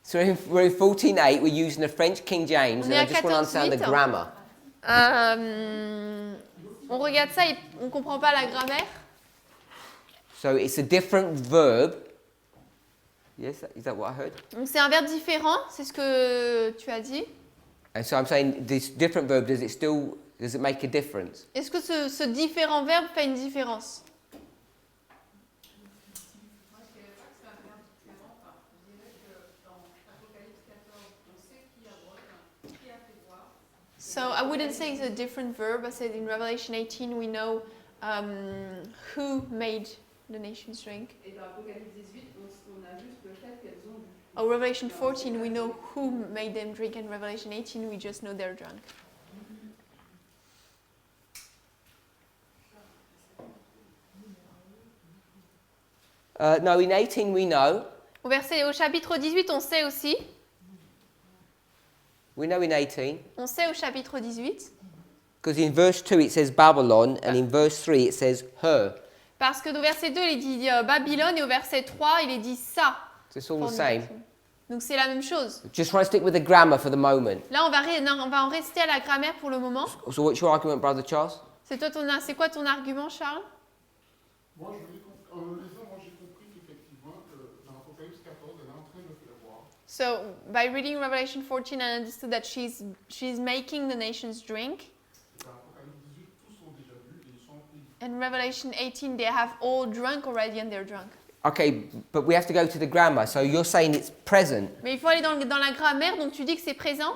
So we're in 14:8. We're using the French King James, On and est I à just want to understand the 14:8. grammar. On regarde ça et on ne comprend pas la grammaire. So it's a different verb. Yes, is that what I heard? Donc c'est un verbe différent, c'est ce que tu as dit. And so I'm saying this different verb. Does it make a difference? Est-ce que ce différent verbe fait une différence? Moi, je dirais pas que c'est un verbe différent. Enfin, je dirais que dans Apocalypse 14, on sait qui a voulu, qui a fait voir. So I wouldn't say it's a different verb. I said in Revelation 18 we know who made the nations drink. Et dans Apocalypse 18, on a juste le fait qu'elles ont bu. Oh, Revelation 14 we know who made them drink, and Revelation 18 we just know they're drunk. No, in 18 we know. Au chapitre 18, on sait aussi. We know in 18. On sait au chapitre 18. Because in verse 2 it says Babylon, and in verse 3 it says her. Parce que au verset 2, il est dit Babylone, et au verset 3, il est dit ça. So it's all the same. Donc c'est la même chose. Just try to stick with the grammar for the moment. Là, on va en rester à la grammaire pour le moment. So what's your argument, Brother Charles? C'est quoi ton argument, Charles? Moi, en le lisant, moi, j'ai compris qu'effectivement, dans Apocalypse 14, elle est en train de faire boire. So, by reading Revelation 14, I understood that she's making the nations drink. Dans Apocalypse 18, tous sont déjà vus et ils sont ivres. And Revelation 18, they have all drunk already and they're drunk. Okay, but we have to go to the grammar. So you're saying it's present. Mais il faut aller dans la grammaire, donc tu dis que c'est présent?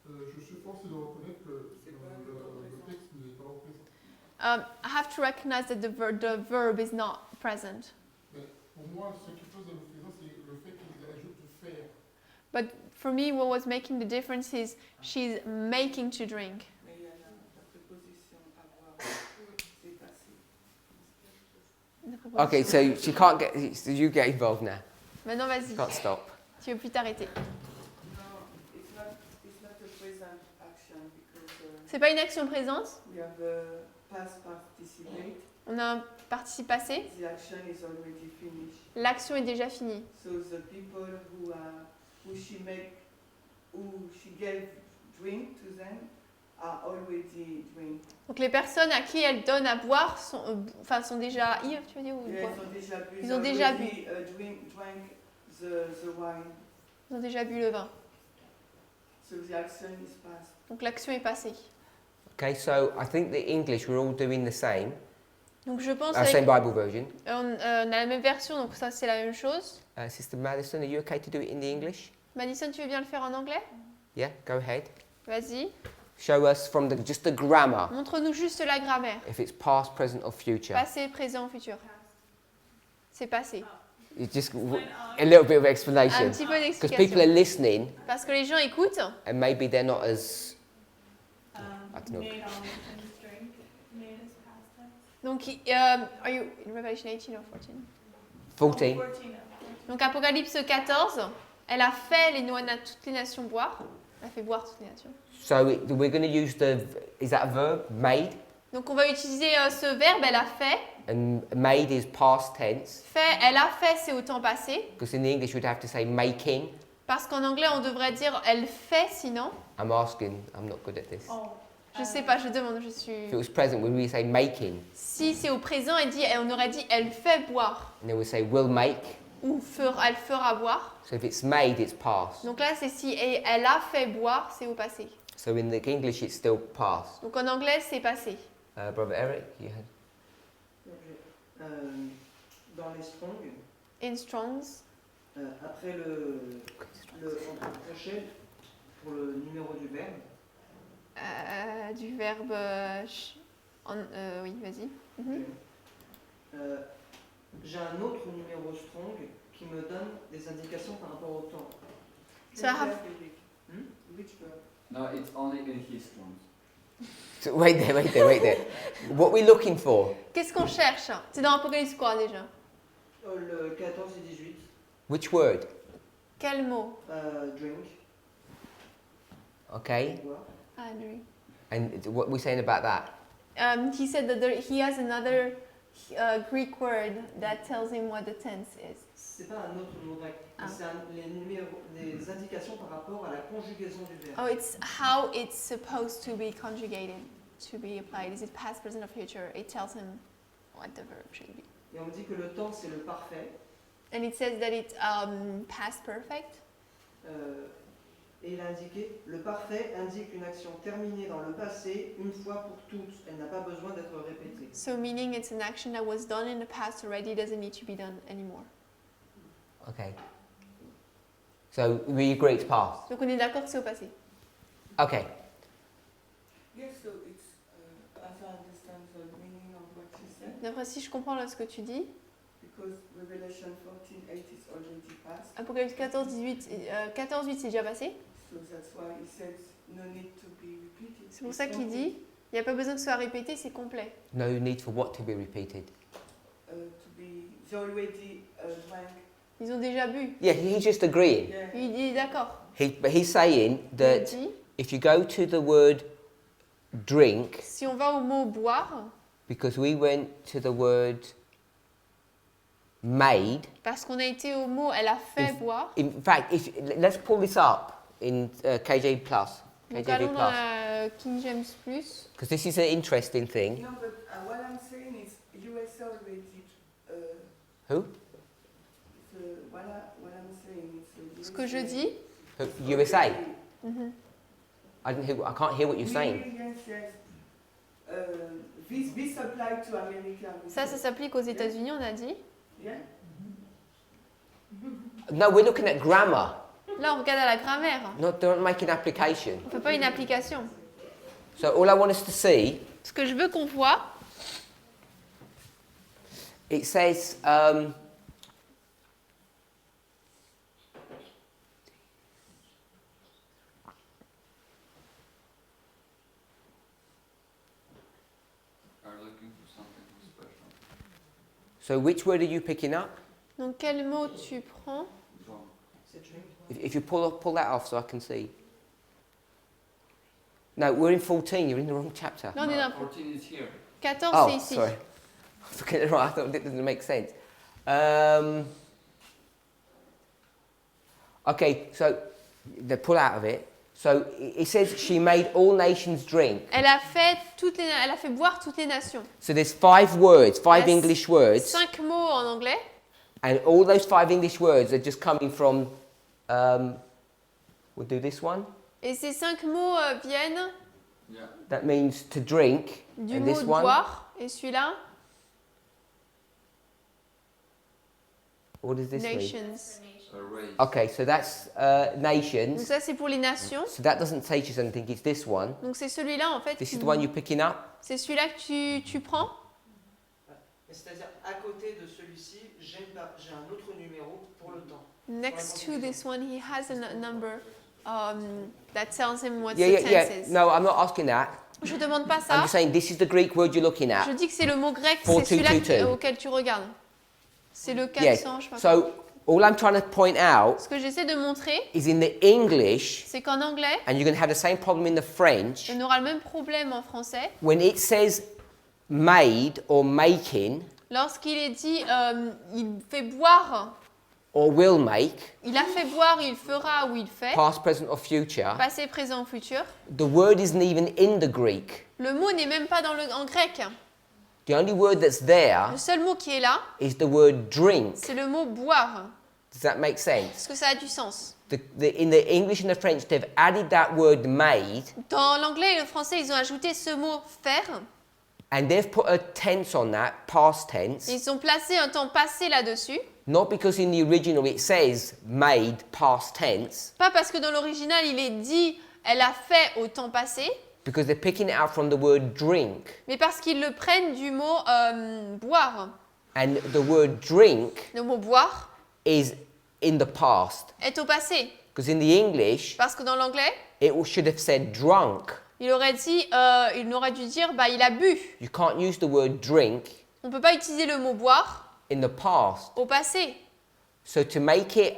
Je suis forcé de reconnaître que le texte n'est pas au présent. I have to recognize that the verb is not present. Mais pour moi, ce qui pose le présent, c'est le fait qu'ils ajoutent faire. But for me, what was making the difference is she's making to drink. Mais il y a la préposition avoir. C'est passé. Okay, so she can't get. So you get involved now. Maintenant, vas-y. Can't stop. Tu veux plus t'arrêter. No, it's not a present action because C'est pas une action présente. we have past participate. On a un participe passé. The action is already finished. L'action est déjà finie. So the people who she gave drink to them are already drink. Donc les personnes à qui elle donne à boire sont déjà ivres, tu veux dire, ou Yeah, quoi? ils ont déjà bu. Ils ont déjà Drank the wine. Ils ont déjà bu le vin. So the action is past. Donc l'action est passée. Okay, so I think the English we're all doing the same. Donc je pense Same Bible version. on a la même version, donc ça c'est la même chose. Sister Madison, are you okay to do it in the English? Madison, tu veux bien le faire en anglais? Yeah, go ahead. Vas-y. Show us from just the grammar Montre-nous juste la grammaire. if it's past, present, or future. Passé, présent, futur. C'est passé. It's just a little bit of Un explanation. petit peu Because people are d'explication. listening Parce que les gens écoutent. and maybe they're not as. I don't know. Made all nations drink. Made is past tense. Donc, are you in Revelation 18 or 14? 14. 14. Donc, Apocalypse 14, elle a fait toutes les nations boire. Elle a fait boire toutes les nations. So we're going to use is that a verb? Made? Donc, on va utiliser ce verbe, elle a fait. And made is past tense. Fait, elle a fait, c'est au temps passé. Because in the English we'd have to say making. Parce qu'en anglais, on devrait dire elle fait, sinon. I'm asking, I'm not good at this. Oh. Je sais pas, je demande, je If suis. it was present, would we say making? Si c'est au présent, on aurait dit elle fait boire. And then we say will make. Ou elle fera boire. So if it's made, it's past. Donc là, c'est si elle a fait boire, c'est au passé. So in the English, it's still past. Donc en anglais, c'est passé. Brother Eric, you had. Dans les Strong, In Strongs. après entre crochet, pour le numéro du verbe, Du verbe. Oui, vas-y. Mhm. j'ai un autre numéro Strong qui me donne des indications par rapport au temps. So I have, Which verb? No, it's only in his terms. So wait there. What we're looking for? qu'est-ce qu'on cherche? C'est dans Apocalypse quoi déjà? Le 14 et 18, Which word? Quel mot? drink, Okay. boire. Henry. And what we're saying about that? He said that he has another Greek word that tells him what the tense is. C'est pas un autre mot grec, Ah. c'est les indications par rapport à la conjugaison du verbe. Oh, it's how it's supposed to be conjugated, to be applied. Is it past, present, or future? It tells him what the verb should be. Et on me dit que le temps c'est le parfait, And it says that it's past perfect. et il a indiqué le parfait indique une action terminée dans le passé une fois pour toutes. Elle n'a pas besoin d'être répétée. So meaning it's an action that was done in the past already, doesn't need to be done anymore. Okay. So we agree it's past. Donc on est d'accord que c'est au passé. Okay. Yes, so it's, as I understand the meaning of what you said, D'après si je comprends là ce que tu dis, because Revelation 14:8 is already passed, Apocalypse 14:8 c'est déjà passé. so that's why he says no need to be repeated. C'est pour ça qu'il dit, il n'y a pas besoin que ce soit répété, c'est complet. No need for what to be repeated. To be, they already drank. Ils ont déjà bu. Yeah, he's just agreeing. Yeah. Il est d'accord. But he's saying Il that dit, if you go to the word drink, si on va au mot boire, because we went to the word made. parce qu'on a été au mot elle a fait If- boire, In fact, let's pull this up in KJ Plus, donc KJV allons dans Plus, la King James Plus. because this is an interesting thing. No, but what I'm saying is USA already. Who? What I'm saying is Ce que je dis, USA. mhm. I can't hear what you're saying. Yes. This apply to America. Ça s'applique aux États-Unis, on a dit. Yeah. No, we're looking at grammar, Là, on regarde à la grammaire. don't make an application. On ne fait pas une application. So all I want us to see, Ce que je veux qu'on voit, it says, Are looking for something special. so which word are you picking up? donc quel mot tu prends? Wrong. C'est drink. If you pull that off so I can see. No, we're in 14, you're in the wrong chapter. Là, on est dans 14 is here. 14, Oh, c'est ici. sorry. I was looking at it right, I thought it didn't make sense. Okay, so they pull out of it. So it says she made all nations drink. Elle a fait boire toutes les nations. So there's 5 words, 5 Yes. English words, 5 mots en anglais. and all those 5 English words are just coming from, we'll do this one. Et ces 5 mots viennent Yeah. That means to drink. du and mot this one, boire. Et celui-là, what does this mean? nations. A race. Okay, so that's Donc nations. ça, c'est pour les nations. So that doesn't teach us anything, it's this one. Donc c'est celui-là, en fait. This is the one you're picking up. C'est celui-là que tu prends. C'est-à-dire, à côté de celui-ci, j'ai un autre numéro pour le temps. Next to this one, he has a number that tells him what Yeah, the yeah, tense yeah. is. No, I'm not asking that. Je ne demande pas I'm ça. just saying this is the Greek word you're looking Je at. dis que c'est le mot grec, c'est 4222. celui-là auquel tu regardes. C'est le 400, Yes. je sais pas quoi. So all I'm trying to point out Ce que j'essaie de montrer, is in the English, c'est qu'en anglais, and you're going to have the same problem in the French, on aura le même problème en français. when it says made or making Lorsqu'il est dit, il fait boire, or will make, il a fait boire, il fera ou il fait, past, present or future, passé, présent, futur. the word isn't even in the Greek. Le mot n'est même pas en grec. The only word that's there Le seul mot qui est là, is the word drink. c'est le mot boire. Does that make sense? Est-ce que ça a du sens? In the English and the French, they've added that word made, Dans l'anglais et le français, ils ont ajouté ce mot faire. and they've put a tense on that, past tense. Ils ont placé un temps passé là-dessus. Not because in the original it says made, past tense, Pas parce que dans l'original, il est dit elle a fait au temps passé, because they're picking it out from the word drink. mais parce qu'ils le prennent du mot boire. And the word drink Le mot boire is in the past. est au passé. Because in the English, Parce que dans l'anglais, should have said drunk. il aurait dû dire bah il a bu. You can't use the word drink On ne peut pas utiliser le mot boire in the past. au passé. So to make it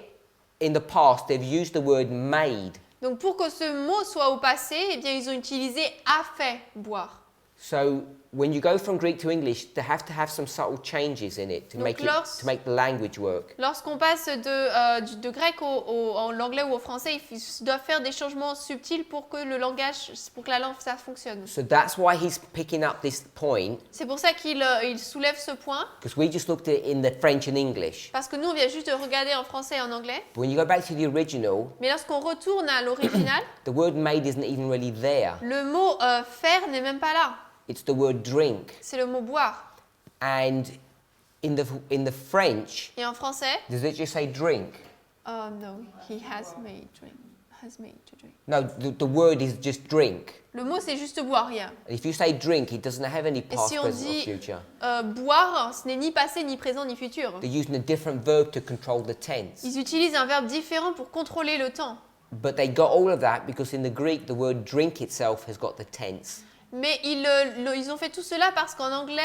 in the past, they've used the word made. Donc pour que ce mot soit au passé, eh bien ils ont utilisé a fait boire. So when you go from Greek to English, they have to have some subtle changes in it to Donc make lorsque- to make the language work. Lorsqu'on passe de grec en l'anglais ou au français, ils doivent faire des changements subtils pour que le langage, pour que la langue, ça fonctionne. So that's why he's picking up this point, C'est pour ça qu'il il soulève ce point, because we just looked at it in the French and English. parce que nous, on vient juste de regarder en français et en anglais. But when you go back to the original, Mais lorsqu'on retourne à l'original, the word made isn't even really there. le mot faire n'est même pas là. It's the word drink. C'est le mot boire. And in the French, Et en français, does it just say drink? no, he has made to drink. No, the word is just drink. Le mot, c'est juste boire, rien. If you say drink, it doesn't have any past, si on present, or dit- future. Boire, ce n'est ni passé, ni présent, ni futur. They're using a different verb to control the tense. Ils utilisent un verbe différent pour contrôler le temps. But they got all of that because in the Greek, the word drink itself has got the tense. Mais ils ont fait tout cela parce qu'en anglais,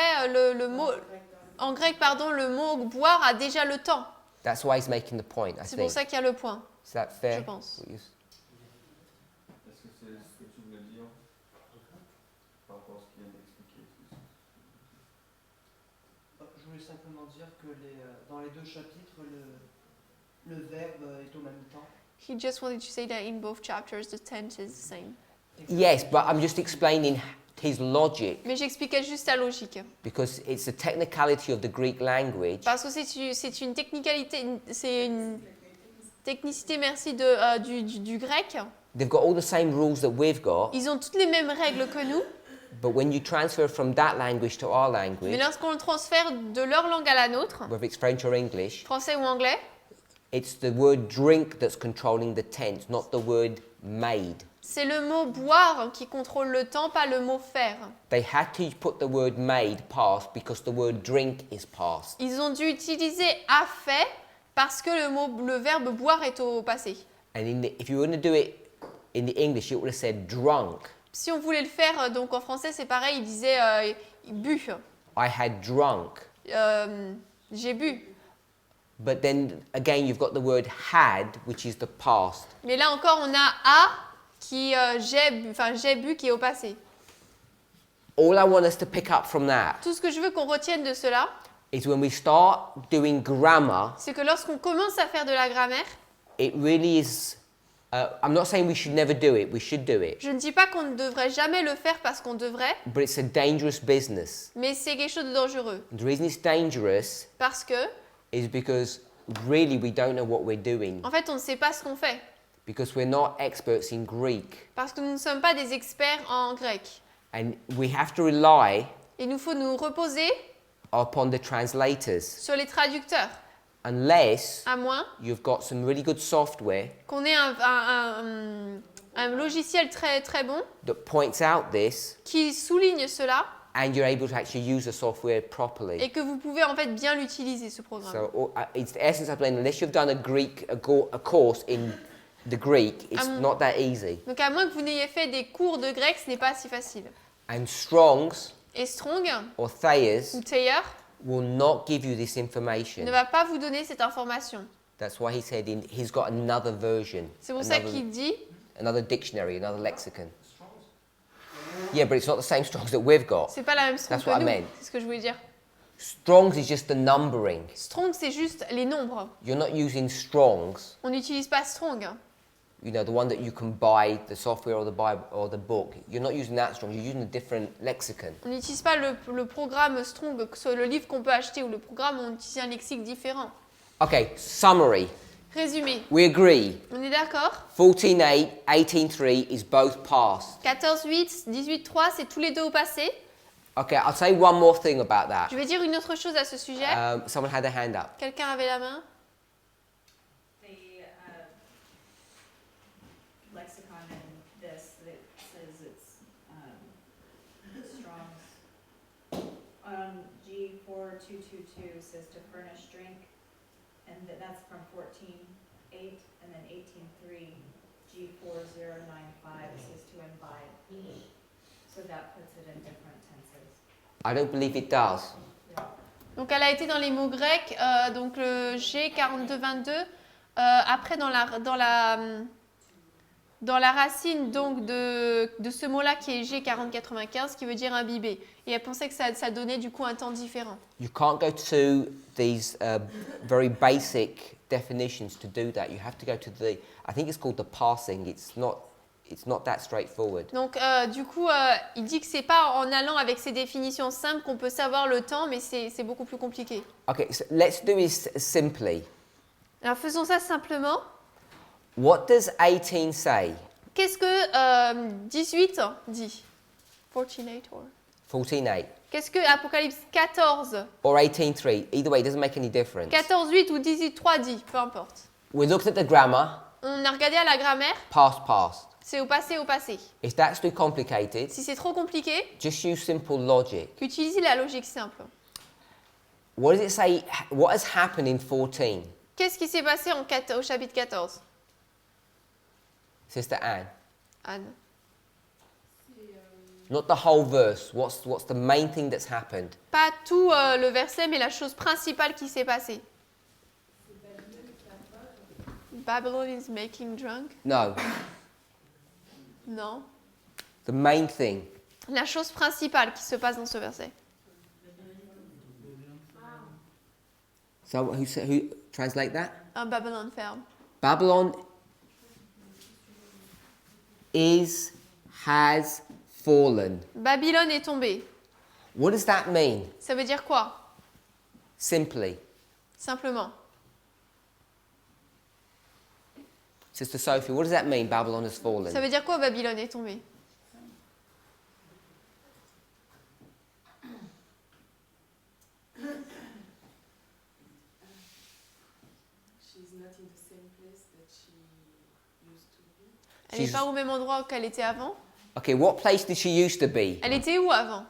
en grec, le mot boire a déjà le temps. That's why he's making the point, I C'est think. pour ça qu'il y a le point. Is that fair? Je pense. What you- Est-ce que c'est ce que tu voulais dire par rapport à ce qu'il vient d'expliquer? Je voulais simplement dire que dans les deux chapitres, le verbe est au même temps. He just wanted to say that in both chapters, the tense is the same. Yes, but I'm just explaining his logic Mais j'expliquais juste la logique. because it's the technicality of the Greek language. Parce que c'est une technicalité, c'est une technicité, merci, du grec. They've got all the same rules that we've got, Ils ont toutes les mêmes règles que nous. but when you transfer from that language to our Mais language, lorsqu'on le transfère de leur langue à la nôtre, whether it's French or English, français ou anglais, it's the word drink that's controlling the tense, not the word made. c'est le mot boire qui contrôle le temps, pas le mot faire. They had to put the word made past because the word drink is past. Ils ont dû utiliser a fait parce que le verbe boire est au passé. And if you were going to do it in the English, it would have said drunk. Si on voulait le faire donc en français, c'est pareil, il disait bu. I had drunk. J'ai bu. But then again, you've got the word had, which is the past. Mais là encore, on a a qui j'ai bu qui est au passé. All I want us to pick up from that Tout ce que je veux qu'on retienne de cela, is when we start doing grammar, c'est que lorsqu'on commence à faire de la grammaire, it really is. I'm not saying we should never do it, we should do it. je ne dis pas qu'on ne devrait jamais le faire parce qu'on devrait, But it's a dangerous business. mais c'est quelque chose de dangereux. And the reason it's dangerous Parce que, is because really we don't know what we're doing. en fait, on ne sait pas ce qu'on fait. Because we're not experts in Greek. Parce que nous ne sommes pas des experts en grec. And we have to rely Il nous faut nous reposer upon the translators. sur les traducteurs, Unless à moins you've got some really good software qu'on ait un logiciel très, très bon that points out this qui souligne cela and you're able to actually use the software properly. et que vous pouvez en fait bien l'utiliser, ce programme. So it's the essence of learning. Unless you've done a course in the Greek, it's not that easy. Donc à moins que vous n'ayez fait des cours de grec, ce n'est pas si facile. And Strong's Et Strong or Thayer's ou Thayer will not give you this ne information. va pas vous donner cette information. That's why he said he's got another version, C'est pour ça qu'il dit, another dictionary, another lexicon. Yeah, but it's not the same Strong's that we've got. c'est pas la même Strong That's what I que meant. nous, c'est ce que je voulais dire. Strong's is just the numbering. Strong, c'est juste les nombres. You're not using Strong's, On n'utilise pas Strong. you know, the one that you can buy, the software or the Bible or the book. You're not using that Strong's, you're using a different lexicon. On n'utilise pas le programme Strong, que ce soit le livre qu'on peut acheter ou le programme, on utilise un lexique différent. Okay, summary. Résumé, We agree. on est d'accord? 14.8, 18.3 is both past. 14.8, 18.3, c'est tous les deux au passé. Okay, I'll say one more thing about that. Je vais dire une autre chose à ce sujet. Someone had their hand up. Quelqu'un avait la main? The lexicon in this that says it's Strong's G4222 says to furnish drink, and that's 14:8 and then 18:3, G4095 says to imbibe. So that puts it in different tenses. I don't believe it does. Donc elle a été dans les mots grecs, donc le G4222. Après dans la racine donc de ce mot-là qui est G4095 qui veut dire imbiber. Et elle pensait que ça donnait du coup un temps différent. You can't go to these very basic definitions to do that. You have to go to the, I think it's called the parsing. It's not that straightforward. Donc du coup, il dit que c'est pas en allant avec ces définitions simples qu'on peut savoir le temps, mais c'est beaucoup plus compliqué. Okay, so let's do this simply. Alors faisons ça simplement. What does 18 say? Qu'est-ce que 18 dit? 14:8 or 14:8 Qu'est-ce que Apocalypse 14, or 18:3? Either way, it doesn't make any difference. 14:8 ou 18:3 dit? Peu importe. We looked at the grammar, On a regardé à la grammaire, past, past. c'est au passé, au passé. If that's too complicated, Si c'est trop compliqué, just use simple logic. utilisez la logique simple. What does it say? What has happened in 14? Qu'est-ce qui s'est passé au chapitre 14, Sister Anne. Anne? Not the whole verse. What's the main thing that's happened? Pas tout le verset, mais la chose principale qui s'est passée. Babylon is making drunk? No. Non. The main thing. La chose principale qui se passe dans ce verset. So who translate that? Un Babylone ferme. Babylon has fallen. Babylone est tombée. What does that mean? Ça veut dire quoi? Simply. Simplement. Sister Sophie, what does that mean, Babylon has fallen? Ça veut dire quoi, Babylone est tombée? Elle n'est She's- pas au même endroit qu'elle était avant. Okay, what place did she used to be? Elle était où avant?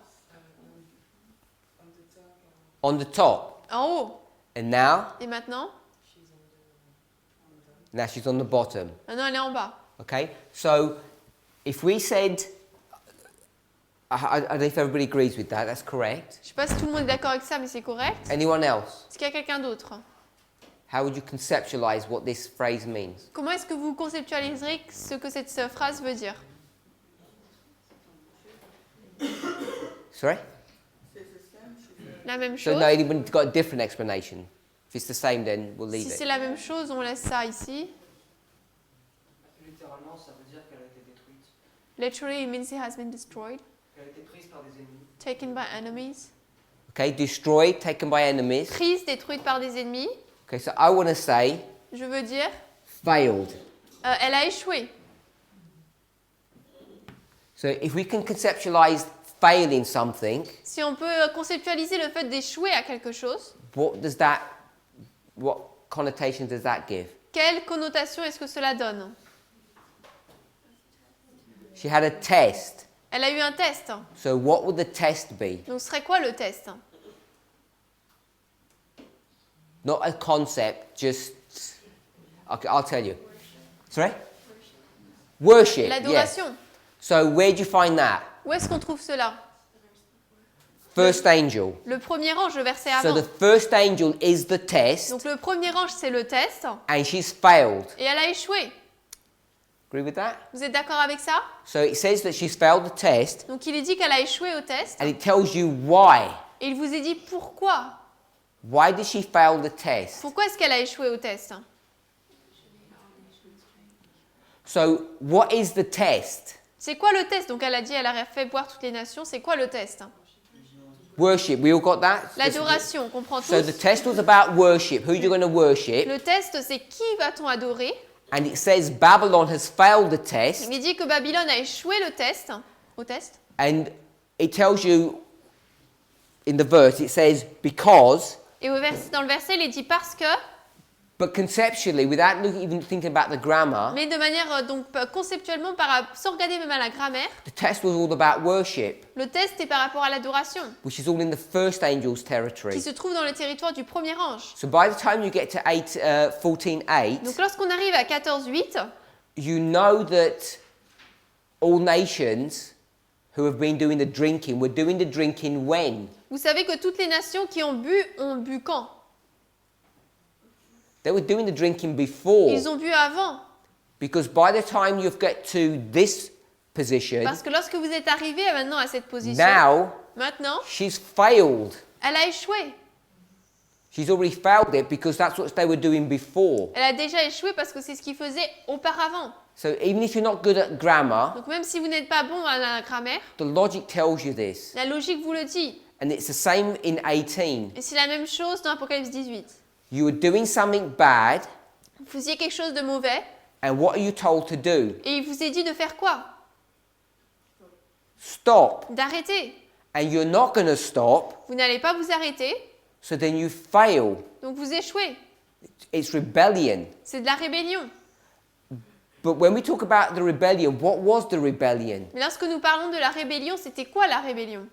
On the top. En haut. And now? Et maintenant? Now she's on the bottom. Maintenant, elle est en bas. Okay? So if we said, I don't know if everybody agrees with that, that's correct. Je ne sais pas si tout le monde est d'accord avec ça, mais c'est correct. Anyone else? Est-ce qu'il y a quelqu'un d'autre? How would you conceptualize what this phrase means? Comment est-ce que vous conceptualiserez ce que cette phrase veut dire? Sorry? La même So chose. no, anyone's got a different explanation. If it's the same, then we'll leave Si c'est it. la même chose, on laisse ça ici. Littéralement, ça veut dire qu'elle a été détruite, Literally, it means it has been destroyed, qu'elle a été prise par des ennemis. taken by enemies. Okay, destroyed, taken by enemies. Prise, détruite par des ennemis. Okay, so I want to say Je veux dire, failed. elle a échoué. So if we can conceptualize failing something, Si on peut conceptualiser le fait d'échouer à quelque chose, what connotation does that give? quelle connotation est-ce que cela donne? She had a test. Elle a eu un test. So what would the test be? Donc, ce serait quoi le test? Not a concept, just... Okay, I'll tell you. Sorry? Worship. L'adoration. Yes. So where do you find that? Où est-ce qu'on trouve cela? First angel. Le premier ange, le verset So avant. the first angel is the test, Donc, le premier ange, c'est le test. and she's failed. Et elle a échoué. Agree with that? Vous êtes d'accord avec ça? So it says that she's failed the test, Donc, il est dit qu'elle a échoué au test. and it tells you why. Et il vous est dit pourquoi. Why did she fail the test? Pourquoi est-ce qu'elle a échoué au test? So what is the test? C'est quoi le test? Donc, elle a dit elle a fait boire toutes les nations. C'est quoi le test? Worship. We all got that? L'adoration, on comprend So the tous. test was about worship. Who you're going to worship? Le test, c'est qui va-t-on adorer? And it says Babylon has failed the test, Il dit que Babylone a échoué au test. and it tells you in the verse, it says because Et dans le verset, il est dit parce que But conceptually, without even thinking about the grammar, Mais de manière conceptuellement, sans regarder même à la grammaire, the test was all about worship, le test est par rapport à l'adoration, which is all in the first angel's territory. qui se trouve dans le territoire du premier ange. So by the time you get to 14:8, Donc lorsqu'on arrive à 14:8, you know that all nations who have been doing the drinking were doing the drinking when? vous savez que toutes les nations qui ont bu quand? They were doing the drinking before. Ils ont bu avant. Because by the time you get to this position, Parce que lorsque vous êtes arrivé maintenant à cette position, maintenant, she's failed. elle a échoué. She's already failed it because that's what they were doing before. Elle a déjà échoué parce que c'est ce qu'ils faisaient auparavant. So even if you're not good at grammar, Donc même si vous n'êtes pas bon à la grammaire, the logic tells you this. la logique vous le dit. And it's the same in 18. Et c'est la même chose dans Apocalypse 18. You were doing something bad, Vous faisiez quelque chose de mauvais, and what are you told to do? et il vous est dit de faire quoi? Stop. D'arrêter. And you're not going to stop, Vous n'allez pas vous arrêter, so then you fail. donc vous échouez. It's rebellion. C'est de la rébellion. But when we talk about the rebellion, what was the rebellion? Mais lorsque nous parlons de la rébellion, c'était quoi la rébellion?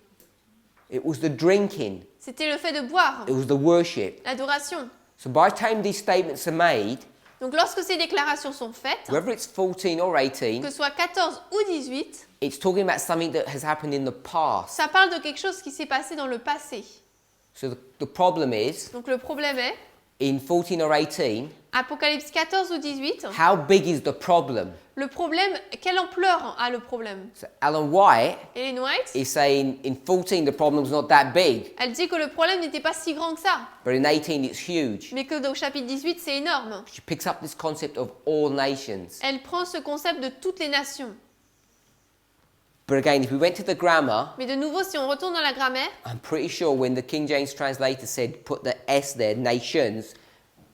It was the drinking. C'était le fait de boire, It was the worship. l'adoration. So by the time these statements are made, Donc lorsque ces déclarations sont faites, whether it's 14 or 18, que ce soit 14 ou 18, it's talking about something that has happened in the past. ça parle de quelque chose qui s'est passé dans le passé. So the problem is, Donc le problème est, in 14 or 18, Apocalypse 14 ou 18, how big is the problem? le problème, quelle ampleur a le problème? So Ellen White Ellen White, is saying in 14 the problem's not that big, elle dit que le problème n'était pas si grand que ça, but in 18 it's huge. mais que au chapitre 18, c'est énorme. She picks up this concept of all nations. Elle prend ce concept de toutes les nations. But again, if we went to the grammar, Mais de nouveau, si on retourne dans la grammaire, I'm pretty sure when the King James translator said put the S there, nations,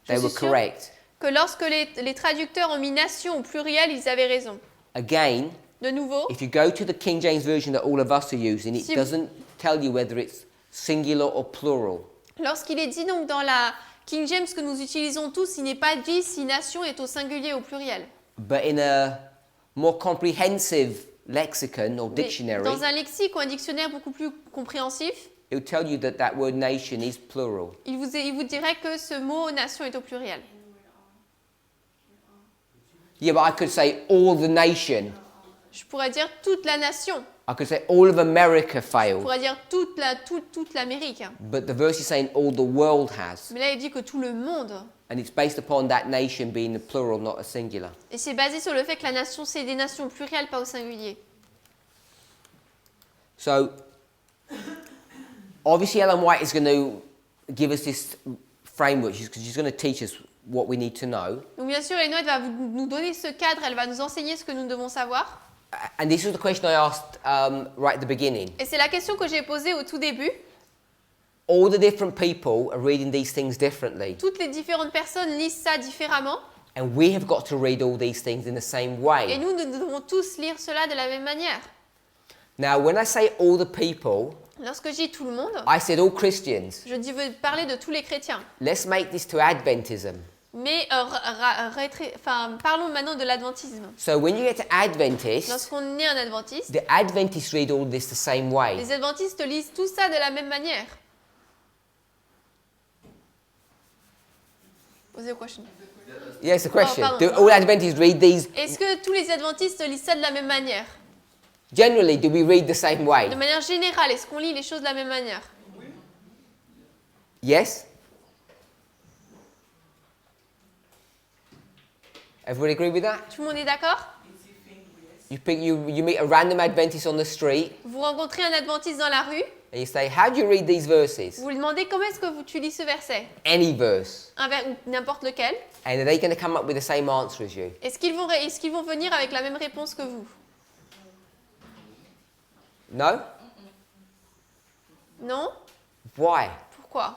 they Je were suis sûre correct. que lorsque les traducteurs ont mis nation au pluriel, ils avaient raison. Again, De nouveau, if you go to the King James version that all of us are using, it Si- doesn't tell you whether it's singular or plural. lorsqu'il est dit donc dans la King James que nous utilisons tous, il n'est pas dit si nation est au singulier ou au pluriel. But in a more comprehensive lexicon or Mais dictionary, dans un lexique ou un dictionnaire beaucoup plus compréhensif, it will tell you that that word nation is plural. il vous dirait que ce mot nation est au plurial. Yeah, but I could say all the nation. Je pourrais dire toute la nation. I could say all of America Je failed. pourrais dire toute l'Amérique. But the verse is saying all the world has. Mais là, il dit que tout le monde. And it's based upon that nation being a plural, not a singular. Et c'est basé sur le fait que la nation, c'est des nations plurielles, pas au singulier. So, obviously Ellen White is going to give us this framework. She's going to teach us what we need to know. Donc bien sûr, Ellen White va nous donner ce cadre, elle va nous enseigner ce que nous devons savoir. And this is the question I asked right at the beginning. Et c'est la question que j'ai posée au tout début. All the different people are reading these things differently. Toutes les différentes personnes lisent ça différemment. And we have got to read all these things in the same Et way. nous devons tous lire cela de la même manière. Now, when I say all the people, Lorsque je dis tout le monde, I said all Christians. je veux parler de tous les chrétiens. Let's make this to Adventism. Mais parlons maintenant de l'adventisme. So when you get to Adventists, Lorsqu'on est un adventiste, the Adventists read all this the same way. les adventistes lisent tout ça de la même manière. Posez la question. Yes, the question. pardon. Do all Adventists read these? Est-ce que tous les adventistes lisent ça de la même manière? Generally, do we read the same way? De manière générale, est-ce qu'on lit les choses de la même manière? Yes? Everybody agree with that? Tout le monde est d'accord? You meet a random Adventist on the street Vous rencontrez un adventiste dans la rue, and you say, how do you read these verses? vous lui demandez comment est-ce que tu lis ce verset? Any verse. Ou n'importe lequel. And are they going to come up with the same answer as you? Est-ce qu'ils vont venir avec la même réponse que vous? No? Non? Why? Pourquoi?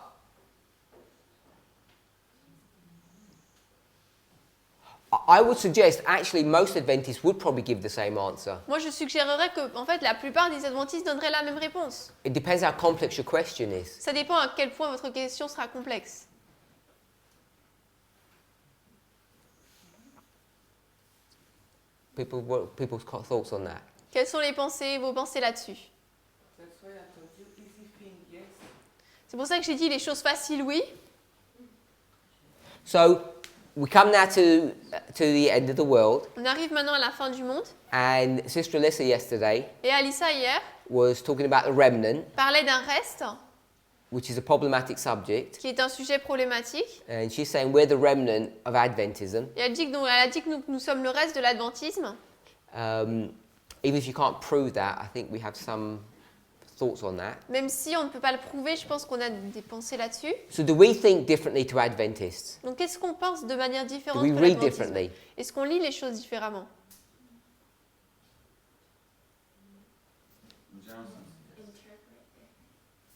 I would suggest actually most Adventists would probably give the same answer. Moi, je suggérerais que, en fait, la plupart des adventistes donneraient la même réponse. It depends how complex your question is. Ça dépend à quel point votre question sera complexe. People's thoughts on that? Quelles sont vos pensées là-dessus? That's why I told you easy thing, yes. C'est pour ça que j'ai dit les choses faciles, oui. So we come now to the end of the world, On arrive maintenant à la fin du monde. and Sister Alyssa yesterday Et Alissa, hier, was talking about the remnant, parlait d'un reste, which is a problematic subject, qui est un sujet problématique. and she's saying we're the remnant of Adventism. Et elle a dit que nous sommes le reste de l'adventisme. Even if you can't prove that, I think we have some thoughts on that. Même si on ne peut pas le prouver, je pense qu'on a des pensées là-dessus. So do we think differently to Adventists? Donc qu'est-ce qu'on pense de manière Do différente we que read l'adventisme? differently? Est-ce qu'on lit les choses différemment?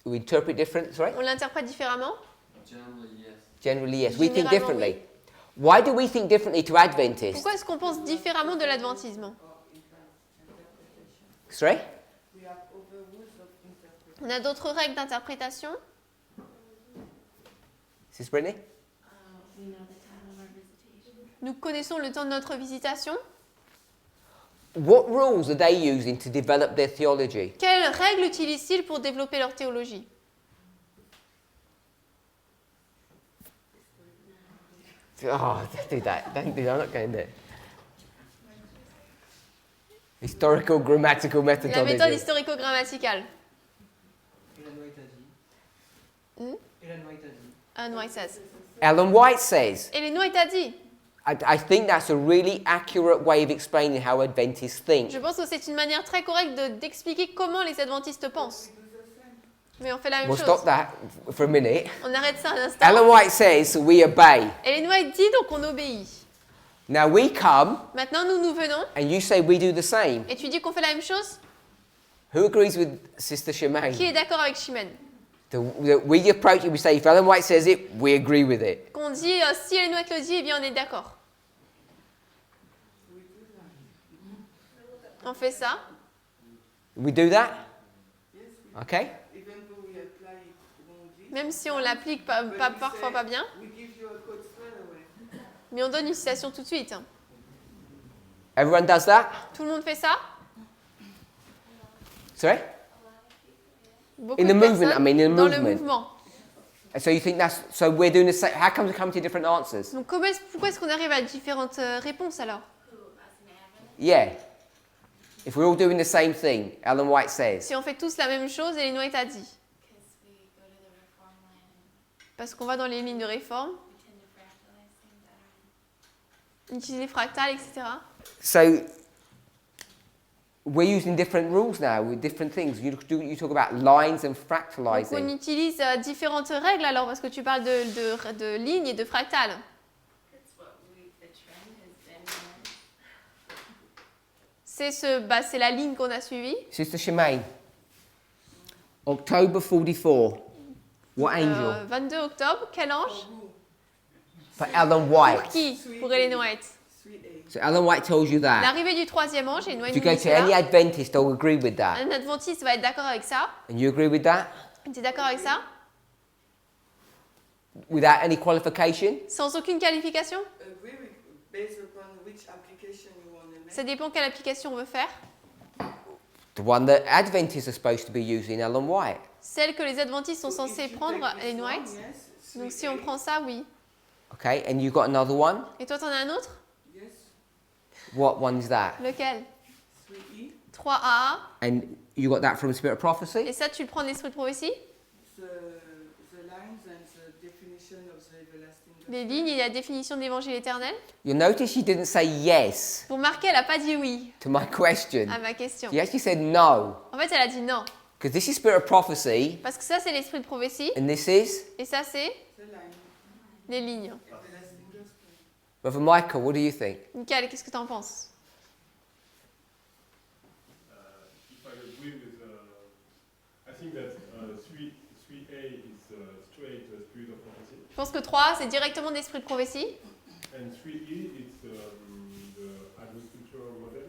Do we interpret different? Sorry? On l'interprète différemment? Generally, yes. Generally, yes. We think Généralement, differently. Why do we think differently to Adventists? Pourquoi est-ce qu'on pense différemment de l'adventisme? Sorry? We have other rules of interpretation. On a d'autres règles d'interprétation. Is this Brittany? We know the time of our visitation. Nous connaissons le temps de notre visitation. What rules are they using to develop their theology? Quelles règles utilisent-ils pour développer leur théologie? Oh, don't do that. Don't do that. I'm not going there. Historical, grammatical La méthode methodology. historico-grammaticale. Ellen White a dit. Hmm? Ellen White a dit. Ellen White says. Ellen White says, Ellen White a dit. I think that's a really accurate way of explaining how Adventists think. Je pense que c'est une manière très correcte d'expliquer comment les adventistes pensent. Mais on fait la même We'll chose. stop that for a minute. On arrête ça un instant. Ellen White says we obey. Ellen White dit donc on obéit. Now we come Maintenant nous venons and you say we do the same. et tu dis qu'on fait la même chose. Who agrees with Sister Shemaine? Qui est d'accord avec Chimène? We approach it, we say if Ellen White says it, we agree with it. Qu'on dit si Ellen White le dit, eh bien on est d'accord. On fait ça. We do that? Okay? Even though we apply it wrongly, Même si on l'applique parfois pas bien, we give you a quote straight away. mais on donne une citation tout de suite. Everyone does that? Tout le monde fait ça? Sorry? Beaucoup In de the movement, personnes I mean, in the dans le movement. mouvement. And so you think that's, so we're doing the same, how come we come to different answers? Donc pourquoi est-ce qu'on arrive à différentes réponses alors? Yeah. If we're all doing the same thing, Ellen White says. Si on fait tous la même chose, Ellen White a dit. Because we go to the reform line Parce qu'on va dans les lignes de réforme, and we tend to fractalize things that aren't. utiliser les fractales, etc. So we're using different rules now with different things. You talk about lines and Donc on fractalizing. utilise différentes règles alors parce que tu parles de lignes et de fractales. That's what the trend has been. More. C'est la ligne qu'on a suivie. Sister Shemaine, October 44. What angel? 22 octobre, quel ange? For Ellen Pour White. qui? Pour Ellen White. 3A. So Ellen White tells you that. L'arrivée du troisième ange, Ellen White If you nous go dit to any cela. Adventist, they'll agree with that. Un adventiste va être d'accord avec ça. And you agree with that? Tu es d'accord avec ça? Without any qualification? Sans aucune qualification? Agree with, based upon which application you want to make. Ça dépend quelle application on veut faire. The one that Adventists are supposed to be using, Ellen White. Celle que les adventistes sont So if censés you prendre, take this Ellen one, White. yes, Donc si 3A, on prend ça, oui. Okay, and you got another one? Et toi, t'en as un autre? Yes, What one is that? Lequel? 3E, 3A. And you got that from Spirit of Prophecy? Et ça, tu le prends de l'esprit de prophétie? the lines and the definition of the everlasting gospel. Les lignes et la définition de l'évangile éternel. You'll notice she didn't say yes Pour marquer, elle n'a pas dit oui to my question. à ma question. She actually said no. En fait, elle a dit non. Because this is Spirit of Prophecy, Parce que ça, c'est l'esprit de prophétie. and this is... Et ça, c'est The line, les lignes. everlasting gospel. Brother Michael, what do you think? Michael, qu'est-ce que tu en penses? If I agree with, I think that 3A is straight Spirit of Prophecy, Je pense que 3, c'est directement de l'esprit de prophétie. and 3E is the agricultural model,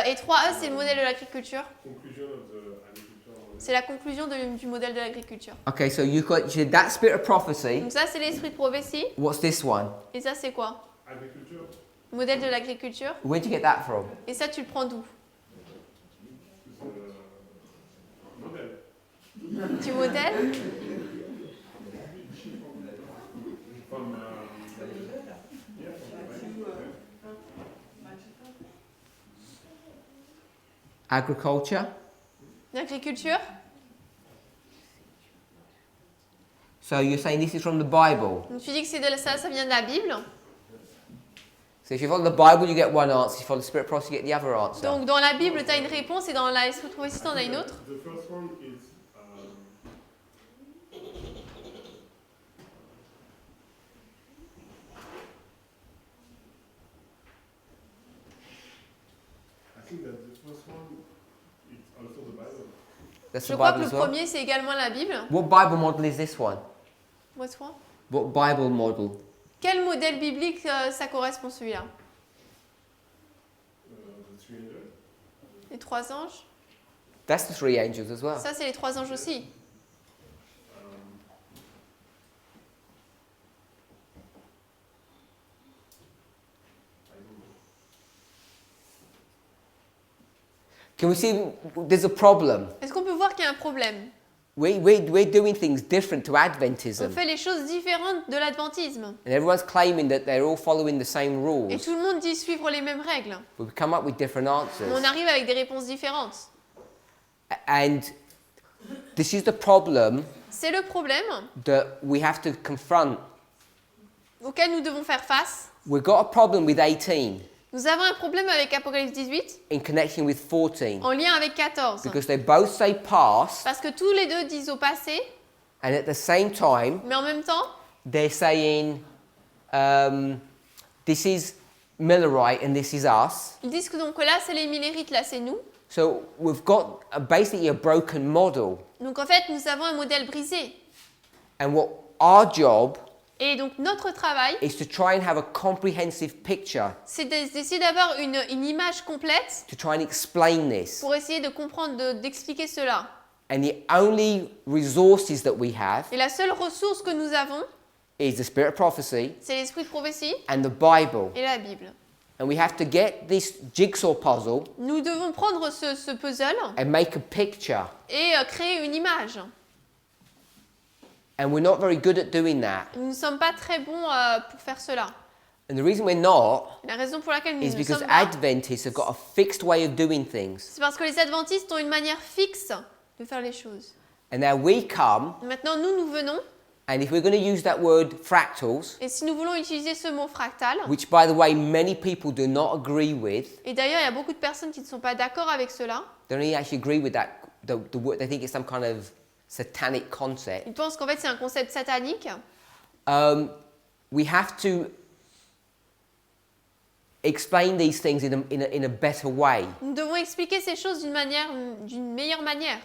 Et 3E, c'est le modèle de l'agriculture. conclusion of the agricultural model. C'est la conclusion du modèle de l'agriculture. Okay, so you got that Spirit of Prophecy. Donc ça, c'est l'esprit de prophétie. What's this one? Et ça, c'est quoi? Agriculture, Modèle de l'agriculture. Where'd you get that from? Et ça, tu le prends d'où? Modèle. Tu modèles? From, Agriculture. L'agriculture. So you're saying this is from the Bible. Donc tu dis que c'est de ça vient de la Bible. So if you follow the Bible, you get one answer. If you follow the Spirit of Prophecy, you get the other answer. Donc dans la Bible, tu as une réponse et dans l'esprit de prophétie, tu en as une autre. the first one is I think that the first one is also the Bible. That's Je the crois que Bible le as well. premier, c'est également la Bible. What Bible model is this one? What's one? What Bible model? Quel modèle biblique ça correspond celui-là? The 300. Les trois anges? That's the three angels as well. Ça, c'est les trois anges aussi. I don't know. Can we see there's a problem? Est-ce qu'on peut voir qu'il y a un problème? We're doing things different to On Adventism. fait les choses différentes de l'adventisme. And everyone's claiming that they're all following the same Et rules. tout le monde dit suivre les mêmes règles. But we come up with different Mais answers. on arrive avec des réponses différentes. And this is the problem C'est le problème that we have to confront. auquel nous devons faire face. We've got a problem with 18 Nous avons un problème avec Apocalypse 18 in connection with 14. en lien avec 14. Because they both say past, Parce que tous les deux disent au passé, and at the same time, mais en même temps, they're saying this is Millerite and this is us. ils disent que donc là c'est les Millérites, là c'est nous. So we've got basically a broken model. Donc en fait nous avons un modèle brisé. And what our job Et donc notre travail, is to try and have a comprehensive picture, c'est d'essayer d'avoir une image complète to try and explain this. pour essayer de comprendre, d'expliquer cela. And the only resources that we have Et la seule ressource que nous avons, is the Spirit of Prophecy c'est l'esprit de prophétie and the Bible. et la Bible. And we have to get this jigsaw puzzle Nous devons prendre ce puzzle and make a picture. et créer une image. And we're not very good at doing that. Nous ne sommes pas très bons pour faire cela. And the reason we're not La raison pour laquelle nous is ne because sommes pas, Adventists have got a fixed way of doing things. c'est parce que les adventistes ont une manière fixe de faire les choses. And now we come, Maintenant, nous venons, and if we're going to use that word fractals, et si nous voulons utiliser ce mot fractal, which by the way many people do not agree with, et d'ailleurs, il y a beaucoup de personnes qui ne sont pas d'accord avec cela, they don't actually agree with that. The word, they think it's some kind of satanic concept. ils pensent qu'en fait c'est un concept satanique. We have to explain these things in a better way, Nous devons expliquer ces choses d'une meilleure manière,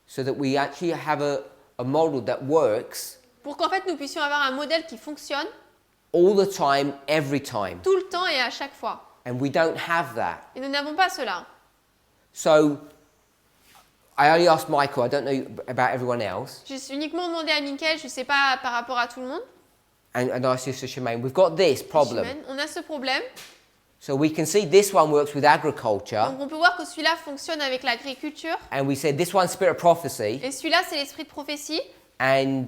so that we actually have a model that works pour qu'en fait nous puissions avoir un modèle qui fonctionne all the time, every time. tout le temps et à chaque fois. And we don't have that. Et nous n'avons pas cela. So I only asked Michael, I don't know about everyone else, J'ai uniquement demandé à Michael, je ne sais pas par rapport à tout le monde. and I asked Sister Shemaine, we've got this problem. Chimène, on a ce problème. So we can see this one works with agriculture, Donc on peut voir que celui-là fonctionne avec l'agriculture. and we said this one's spirit of prophecy, Et celui-là, c'est l'esprit de prophétie. and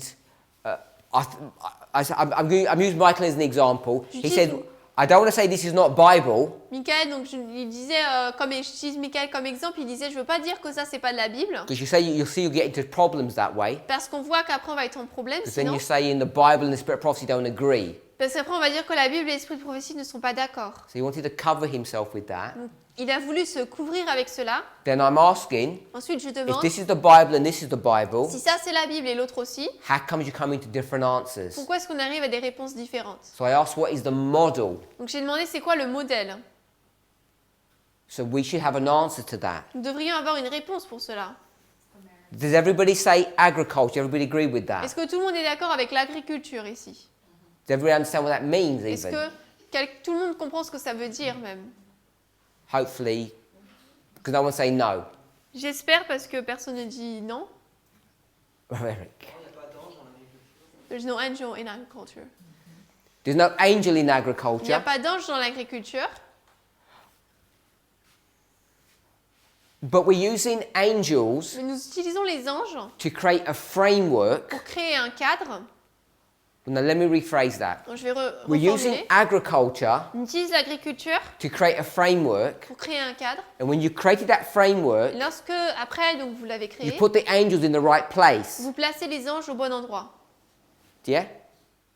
I'm using Michael as an example. He said, I don't want to say this is not Bible, Michael, donc il disait, comme j'utilise Michael comme exemple, il disait, je veux pas dire que ça c'est pas de la Bible, because you'll see you get into problems that way, parce qu'on voit qu'après on va être en problème, because then sinon, you say in the Bible and the spirit of prophecy don't agree. parce qu'après on va dire que la Bible et l'esprit de prophétie ne sont pas d'accord. So he wanted to cover himself with that. Donc, il a voulu se couvrir avec cela. Then I'm asking, Ensuite, je if demande, this is the Bible and this is the Bible, si ça c'est la Bible et l'autre aussi, how come you're coming to different answers? pourquoi est-ce qu'on arrive à des réponses différentes? So I asked, what is the model? Donc j'ai demandé c'est quoi le modèle? So we should have an answer to that. Nous devrions avoir une réponse pour cela. Does everybody say agriculture? Everybody agree with that? Est-ce que tout le monde est d'accord avec l'agriculture ici? Does everybody understand what that means Est-ce even? que tout le monde comprend ce que ça veut dire même? Hopefully, because no one say no. J'espère parce que personne ne dit non. Eric. Il n'y a pas d'ange dans l'agriculture. There's no angel in agriculture. There's no angel in Il n'y a agriculture. pas d'ange dans l'agriculture. But we're using angels Mais nous utilisons les anges to create a framework. pour créer un cadre. Now, let me rephrase that. Donc, je vais We're using reformuler. agriculture On utilise l'agriculture to create a framework. pour créer un cadre. And when you created that framework, Et lorsque, après, donc, vous l'avez you créé, put the angels in the right place. vous placez les anges au bon endroit. Yeah?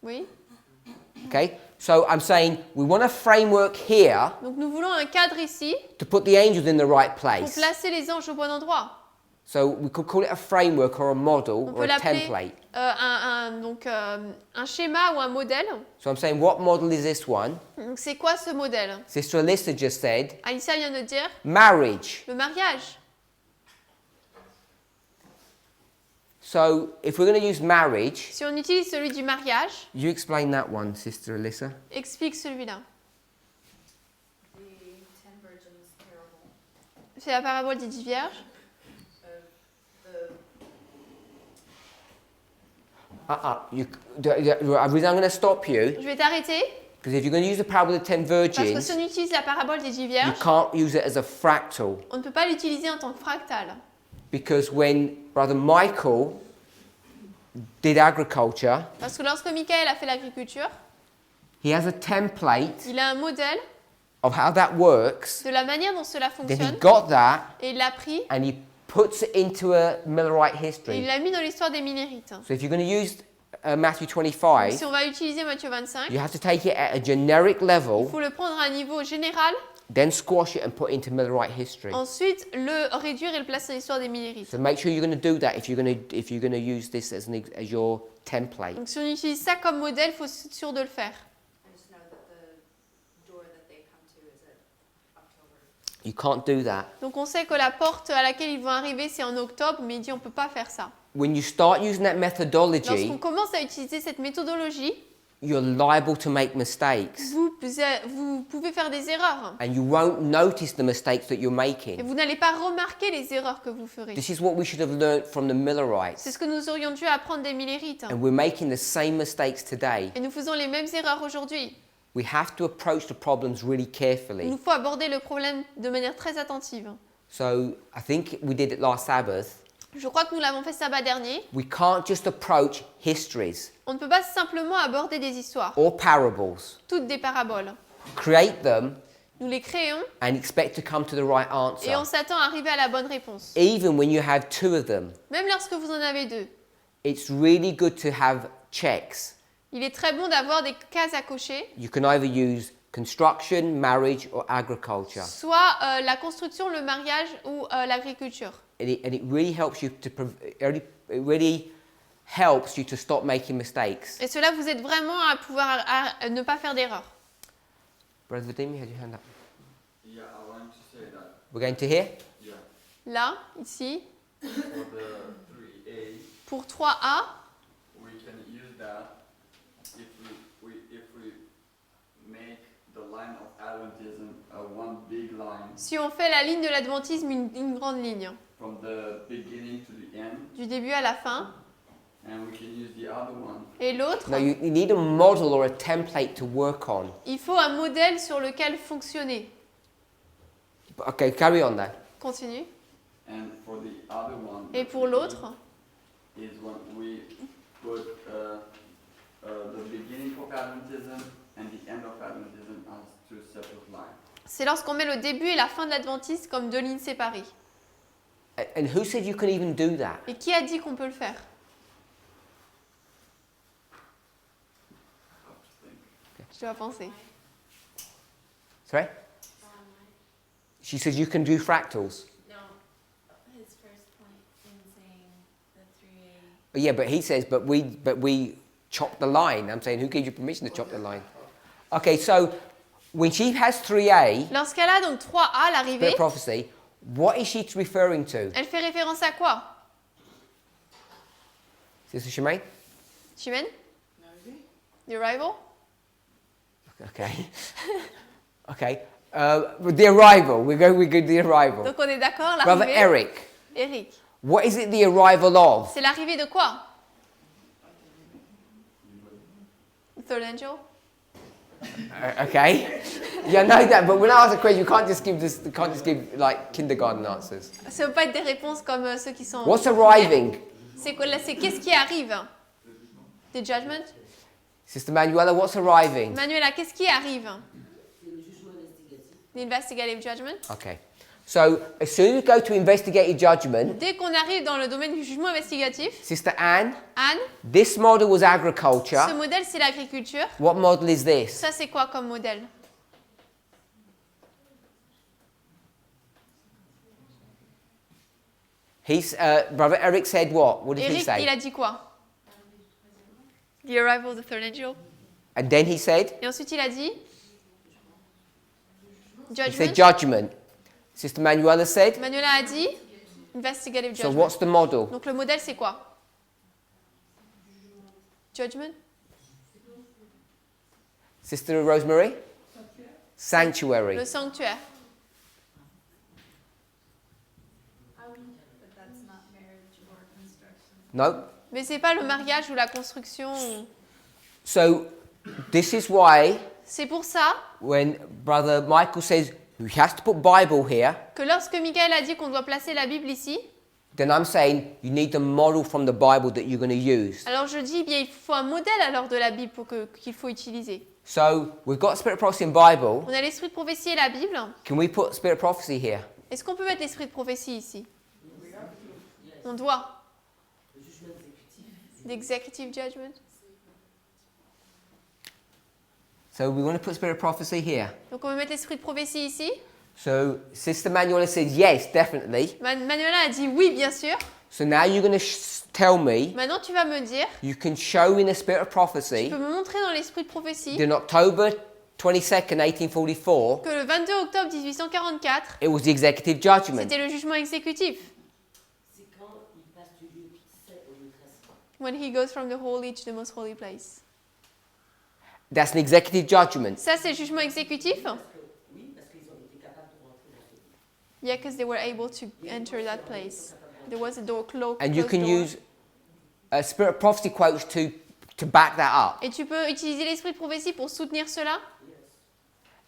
Oui. Okay? So I'm saying we want a framework here Donc, nous voulons un cadre ici to put the angels in the right pour place. placer les anges au bon endroit. So we could call it a framework or a model On or peut a l'appeler template. un schéma ou un modèle. So I'm saying, what model is this one? Donc, c'est quoi ce modèle? Sister Alyssa just said, Alicia vient de dire marriage. le mariage. So if we're going to use marriage, Si on utilise celui du mariage, you explain that one, Sister Alyssa. explique celui-là. The 10 virgins parable. C'est la parabole des 10 vierges. The reason I'm going to stop you, Je vais t'arrêter because if you're going to use the parable of the 10 parce que virgins, si on utilise la parabole des 10 you vierges, can't use it as a fractal. on ne peut pas l'utiliser en tant que fractal. Because when Brother Michael did agriculture, Parce que lorsque Michael a fait l'agriculture, he has a template il a un modèle of how that works. de la manière dont cela Then he fonctionne got that et il l'a pris and he puts it into a Millerite et il history. l'a mis dans l'histoire des Millérites. So if you're going to use Matthew Donc, 25, si on va utiliser Matthieu 25, you have to take it at a generic il level, faut le prendre à un niveau général, then squash it and put it into Millerite history. ensuite le réduire et le placer dans l'histoire des Millérites. So make sure you're going to do that if you're going to use this as your template. Donc si on utilise ça comme modèle, il faut être sûr de le faire. I just know that the door that they come to is at October. You can't do that. Donc on sait que la porte à laquelle ils vont arriver, c'est en octobre, mais il dit on ne peut pas faire ça. When you start using that methodology, Lorsqu'on commence à utiliser cette méthodologie, you're liable to make mistakes. vous pouvez faire des erreurs. And you won't notice the mistakes that you're Et making. vous n'allez pas remarquer les erreurs que vous ferez. This is what we should have learned from the C'est Millerites. ce que nous aurions dû apprendre des Millérites. And we're making the same mistakes today. Et nous faisons les mêmes erreurs aujourd'hui. We have to approach the problems really Il carefully. nous faut aborder le problème de manière très attentive. So I think we did it last Sabbath. Je crois que nous l'avons fait sabbat dernier. We can't just approach histories On ne peut pas simplement aborder des histoires, or parables, toutes des paraboles. create them Nous les créons and expect to come to the right et on answer. s'attend à arriver à la bonne réponse. Even when you have two of them, Même lorsque vous en avez deux. it's really good to have checks. Il est très bon d'avoir des cases à cocher, You can either use construction, marriage, or agriculture. soit la construction, le mariage ou l'agriculture. And it really helps you to it really helps you to stop making mistakes. Et cela vous aide vraiment à pouvoir à ne pas faire d'erreurs. Brother Vadim, you had your hand up. Yeah, I want to say that. We're going to here. Yeah, Là, ici, for the 3A, pour 3A, we can use that if we make the line of Adventism one big line si on fait la ligne de l'adventisme une grande ligne, from the beginning to the end, du début à la fin, and we can use the other one. et l'autre, No, you need a model or a template to work on. il faut un modèle sur lequel fonctionner. Okay, carry on then. Continue. And for the other one, Et pour l'autre, is when we put the beginning of Adventism and the end of Adventism as two separate lines. c'est lorsqu'on met le début et la fin de l'adventisme comme deux lignes séparées. And who said you can even do that? Et qui a dit qu'on peut le faire? Je dois penser. Sorry? She says you can do fractals. No, his first point in saying the 3A. Yeah, but he says, but we chop the line. I'm saying, who gave you permission to chop the line? Okay, so when she has 3A, Lorsqu'elle a donc 3A, Spirit l'arrivée, of prophecy, what is she referring to? elle fait référence à quoi? Sister Shemaine? Chimène? The arrival? Okay. Okay. The arrival. We go the arrival. Donc on est d'accord, Brother l'arrivée. Eric, Eric. what is it the arrival of? C'est l'arrivée de quoi? The third angel? Okay. Yeah, I know that, but when I ask a question, you can't just give like kindergarten answers. Ça ne veut pas être des réponses comme ceux qui sont... What's arriving? C'est quoi là? C'est qu'est-ce qui arrive? The judgment? Sister Manuela, what's arriving? Manuela, qu'est-ce qui arrive? The investigative judgment. Okay. So, as soon as we go to investigative judgment, Dès qu'on arrive dans le domaine du jugement investigatif, Sister Anne, Anne, this model was agriculture. ce modèle c'est l'agriculture. What model is this? Ça c'est quoi comme modèle? Brother Eric said what? What did he Eric, say? il a dit quoi? The arrival of the third angel. And then he said? Et ensuite il a dit? He Judgment. said judgment. Sister Manuela said? Manuela a dit? Investigative So judgment. what's the model? Donc le modèle c'est quoi? Judgment. Sister Rosemary? Sanctuary. Le sanctuaire. But that's not marriage or construction. No? Mais c'est pas le mariage ou la construction. So this is why C'est pour ça when Brother Michael says we have to put Bible here, que lorsque Michael a dit qu'on doit placer la Bible ici, then I'm saying you need the model from the Bible that you're going to use. alors je dis bien il faut un modèle alors de la Bible qu'il faut utiliser. So we've got Spirit of Prophecy and Bible. On a l'esprit de prophétie et la Bible. Can we put Spirit of Prophecy here? Est-ce qu'on peut mettre l'esprit de prophétie ici? On doit. L'executive judgment. So we want to put Spirit of Prophecy here. Donc on peut mettre l'esprit de prophétie ici. So Sister Manuela said yes, definitely. Manuela a dit oui, bien sûr. So now you're going to tell me, Maintenant tu vas me dire, you can show in the Spirit of tu Prophecy peux me montrer dans l'esprit de prophétie that on October 22nd, 1844, que le 22 octobre 1844, it was the executive judgment. c'était le jugement exécutif. C'est quand il passe du lieu saint au lieu très saint. When he goes from the holy to the most holy place. That's an executive judgment. Ça c'est le jugement exécutif? Oui, parce qu'ils ont été capables de rentrer dans ce lieu. Yeah, because they were able to enter that place. There was a door closed. And you can use Spirit of Prophecy quotes to back that up. Et tu peux utiliser l'esprit de prophétie pour soutenir cela?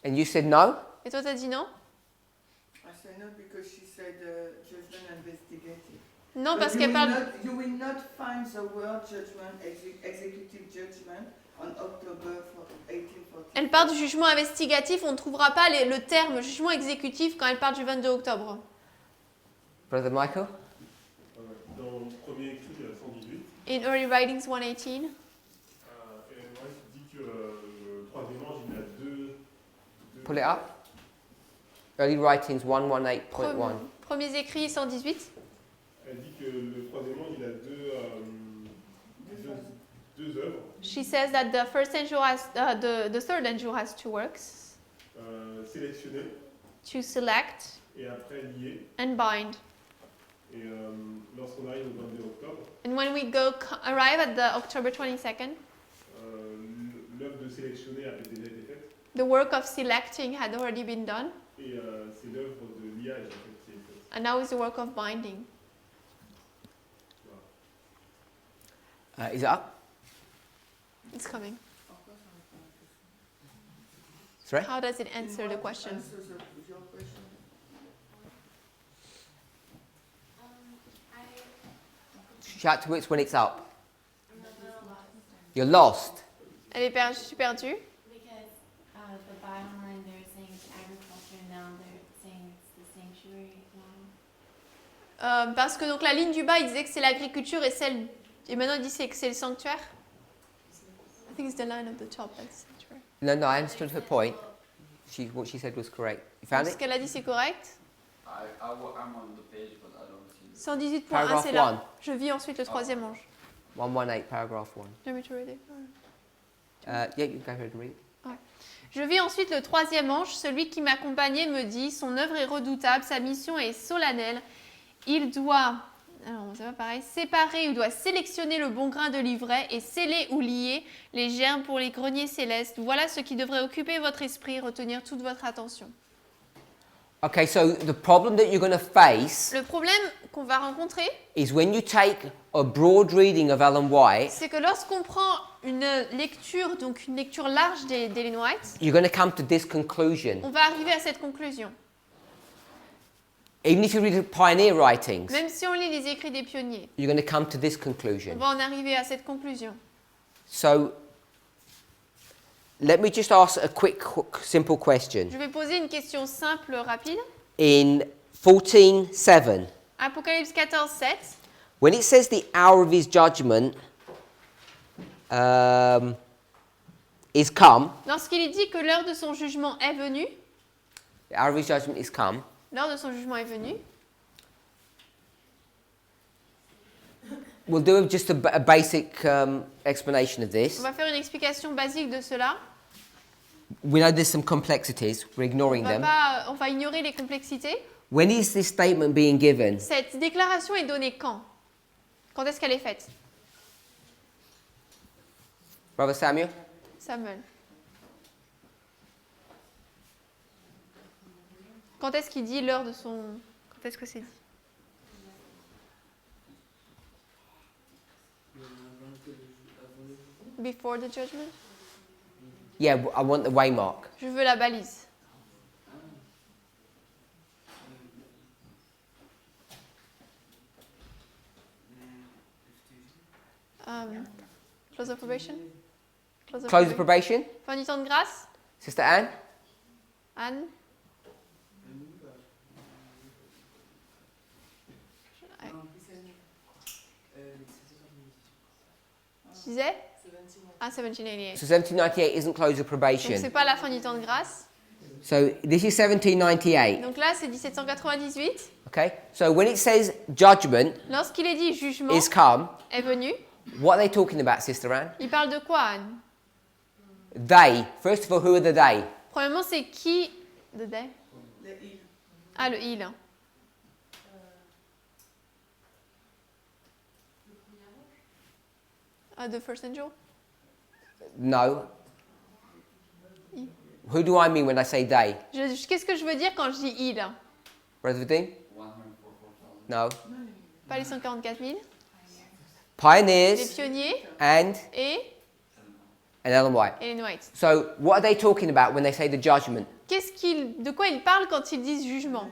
And you said no? Et toi t'as dit non? I say no because she said judgment investigative. Non, But parce you qu'elle will parle... not- You will not find the word judgment, executive judgment, on October 1840. Elle parle du jugement investigatif, on ne trouvera pas le terme jugement exécutif quand elle parle du 22 octobre. Brother Michael? Dans le premier écrit 118, In Early Writings 118, et moi, il dit que le troisième ange, il a deux Pull it up. Early Writings 118.1. premiers écrits 118. Elle dit que le troisième ange, il a deux œuvres. She says that the first angel has, the third angel has two works. Sélectionner To select et après lier. and bind. Et lorsqu'on arrive au 22 octobre, And when we arrive at the October 22nd, l'œuvre de sélectionner avait déjà été faite. the work of selecting had already been done, Et c'est l'œuvre de liage en fait, qui est faite. and now is the work of binding. Is it up? It's coming. Sorry? How does it answer the question? Answer your question. Shout to it when it's up. You're lost. Elle est perdue. Because the bottom line, they're saying it's agriculture, and now they're saying it's the sanctuary line. Parce que donc la ligne du bas, il disait que c'est l'agriculture et maintenant il dit que c'est le sanctuaire. I think it's the line of the top that's sanctuary. No, I understood her point. What she said was correct. You found Ce it? qu'elle a dit c'est correct. I'm on the page, but I don't see it. 118.1 Paragraph c'est là. one. Je vis ensuite le troisième ange. 118, paragraph 1. Do you want me to read it? Yeah, you can go ahead and read. Je vis ensuite le troisième ange, celui qui m'accompagnait me dit, son œuvre est redoutable, sa mission est solennelle. Il doit, alors c'est pas pareil, séparer, il doit sélectionner le bon grain de l'ivraie et sceller ou lier les germes pour les greniers célestes. Voilà ce qui devrait occuper votre esprit, retenir toute votre attention. Okay, so the problem that you're going to face Le problème qu'on va rencontrer, is when you take a broad reading of Ellen White c'est que lorsqu'on prend une lecture, donc une lecture large d'Ellen White, you're going to come to this conclusion. on va arriver à cette conclusion. Even if you read the pioneer writings, Même si on lit les écrits des pionniers, you're going to come to this on conclusion. va en arriver à cette conclusion. So, let me just ask a quick, simple question. Je vais poser une question simple, rapide. In 14:7, Apocalypse 14, 7. when it says the hour of his judgment is come, Lorsqu'il est dit que l'heure de son jugement est venue, the hour of his judgment is come, l'heure de son jugement est venue, we'll do just a basic explanation of on this. va faire une explication basique de cela. We know there's some complexities, we're ignoring them. On va ignorer les complexités. When is this statement being given? Cette déclaration est donnée quand? Quand est-ce qu'elle est faite? Brother Samuel? Samuel. Quand est-ce qu'il dit l'heure de son... Quand est-ce que c'est dit? Before the judgment? Yeah, I want the waymark. Je veux la balise. Close of probation? Close of probation? Fin du temps de grâce? Sister Anne? Anne? Tu disais? Ah, 1798. So 1798 isn't close of Donc probation. c'est pas la fin du temps de grâce. So this is 1798. Donc là c'est 1798. Okay? So when it says judgment Lorsqu'il est dit jugement is come, est venu, what are they talking about, Sister Anne? il parle de quoi, Anne? They. First of all, who are the they? Premièrement, c'est qui? The day? Le il. Ah, le il. Ah, the first angel? No. Who do I mean when I say they? Qu'est-ce que je veux dire quand je dis il? Brother Vadim? No. Pas les 144 000? Les Pioneers pionniers and et Ellen White. Ellen White. So what are they talking about when they say the judgment? De quoi ils parlent quand ils disent jugement?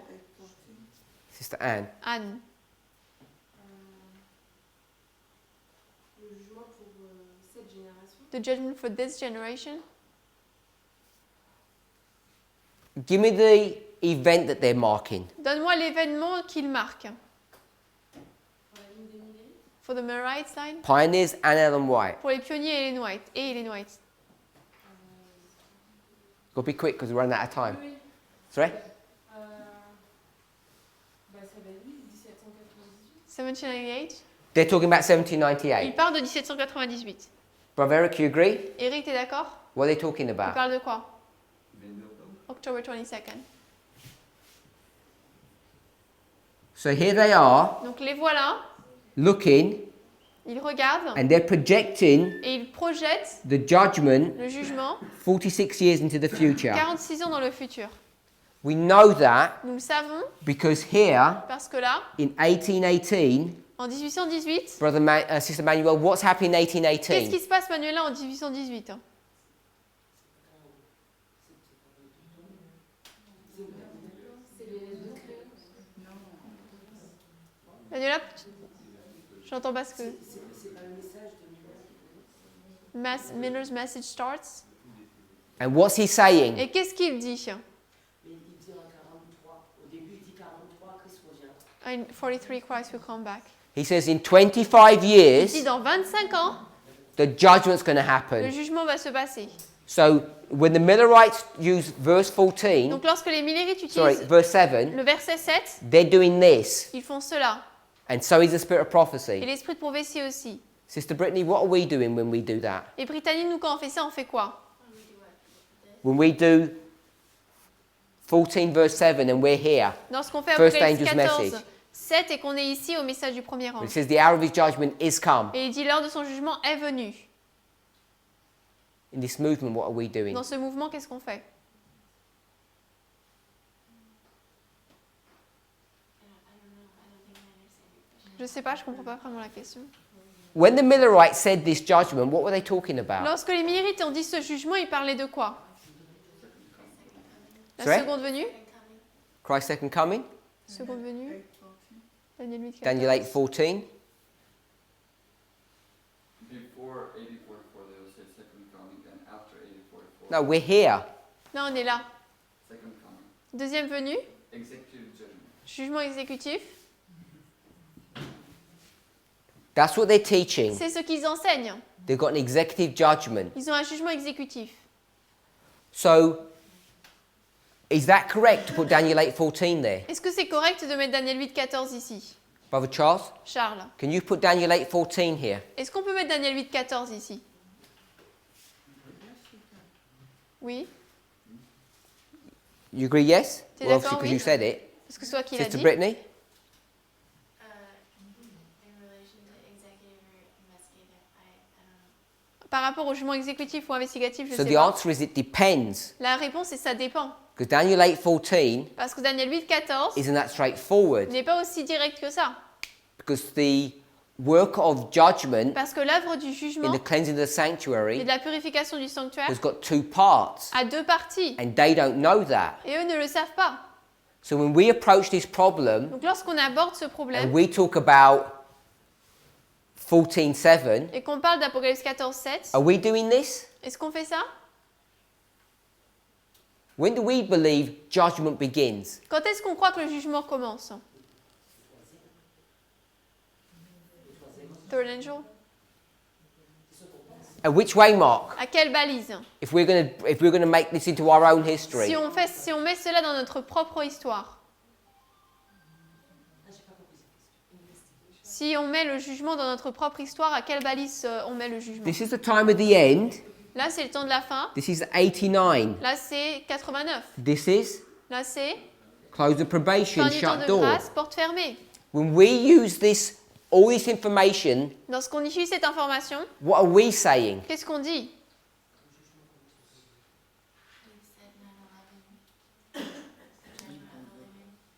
Sister Anne. Anne. Le jugement pour cette génération. The judgment for this generation. Give me the event that they're marking. Donne-moi l'événement qu'ils marquent. Pour la ligne des millénaires. For the Millerites line. Pioneers and Ellen White. Pour les pionniers et Ellen White. Et Ellen White. Got to be quick because we're running out of time. Oui. Sorry? Bah ça va être oui, 1798. 1798. They're talking about Il 1798. parle de 1798. Brother Eric, you agree? Eric, t'es d'accord? What are they talking Il about? parle de quoi? October 22nd. So here they are Donc les voilà, looking ils regardent and they're projecting et ils projettent the judgment le jugement 46 years into the future. 46 ans dans le futur. We know that Nous le savons because here parce que là, in 1818, en 1818, Sister Manuel, what's happening in qu'est-ce 1818? qui se passe, Manuela, en 1818? Manuela, j'entends pas ce que... C'est pas le message de Miller. Miller's message starts. And what's he saying? Et qu'est-ce qu'il dit? Mais il dit en 43. Au début, il dit 43, Christ revient. In 43, Christ will come back. He says in 25 Il years, dit dans 25 ans, the judgment's going to le happen. jugement va se passer. So when the Millerites use verse 14, Donc lorsque les Millerites sorry, utilisent verse 7, le verset 7, they're doing this. ils font cela. And so is the spirit of Et prophecy. l'esprit de prophétie aussi. Sister Brittany, what are we doing when we do that? Et Brittany, nous, quand on fait ça, on fait quoi? When we do 14 verse 7 and we're here, Lorsqu'on fait First Apocalypse angel's 14, message. 7 et qu'on est ici au message du premier it ange. says the hour of his judgment is come. Et il dit l'heure de son jugement est venue. In this movement, what are we doing? Dans ce mouvement, qu'est-ce qu'on fait? Je sais pas, je comprends pas vraiment la question. when the Millerites said this judgment, what were they talking about? Lorsque les Millerites ont dit ce jugement, ils parlaient de quoi? La Sorry? seconde venue? Christ's second coming? Seconde venue? Daniel 8, 14. Daniel 8:14. Before 8044, they will say second coming, and after 8044, No, we're here. Là, on est là. second coming. Deuxième venue, Executive judgment. jugement exécutif. That's what they're teaching. C'est ce qu'ils enseignent. They've got an executive judgment. Ils ont un jugement exécutif. So, is that correct to put Daniel 8:14 there? Est-ce que c'est correct de mettre Daniel 8, 14 ici? Brother Charles, Charles, can you put Daniel 8:14 here? est-ce qu'on peut mettre Daniel 8, 14 ici? Oui, You agree, yes? T'es Well, d'accord, obviously, because oui? you said it. parce que c'est toi qui l'as Sister dit. Brittany? In relation to executive or investigative, I don't know. Par rapport au jugement exécutif ou investigatif, je So sais the pas. answer is it depends. La réponse est ça dépend. Because Daniel 8:14 Parce que Daniel 8, 14 isn't that straightforward. n'est pas aussi direct que ça. Because the work of judgment Parce que l'œuvre du in jugement the cleansing of the et sanctuary de la purification du sanctuaire has got two parts. a deux parties. And they don't know that. Et eux ne le savent pas. So when we approach this problem Donc lorsqu'on aborde ce and problème we talk about 14:7, et qu'on parle d'Apocalypse 14, 7, are we doing this? est-ce qu'on fait ça? When do we believe judgment begins? Quand est-ce qu'on croit que le jugement commence? Third angel. And which way, Mark? À quelle balise? If we're going to make this into our own history. Si on met cela dans notre propre histoire. Si on met le jugement dans notre propre histoire, à quelle balise on met le jugement? This is the time of the end. Là, c'est le temps de la fin. This is 89. Là, c'est 89. This is Là, c'est close the probation, fin du temps shut de door. grâce, porte fermée. When we use all this information, Lorsqu'on utilise cette information, what are we saying? qu'est-ce qu'on dit? You said 9/11.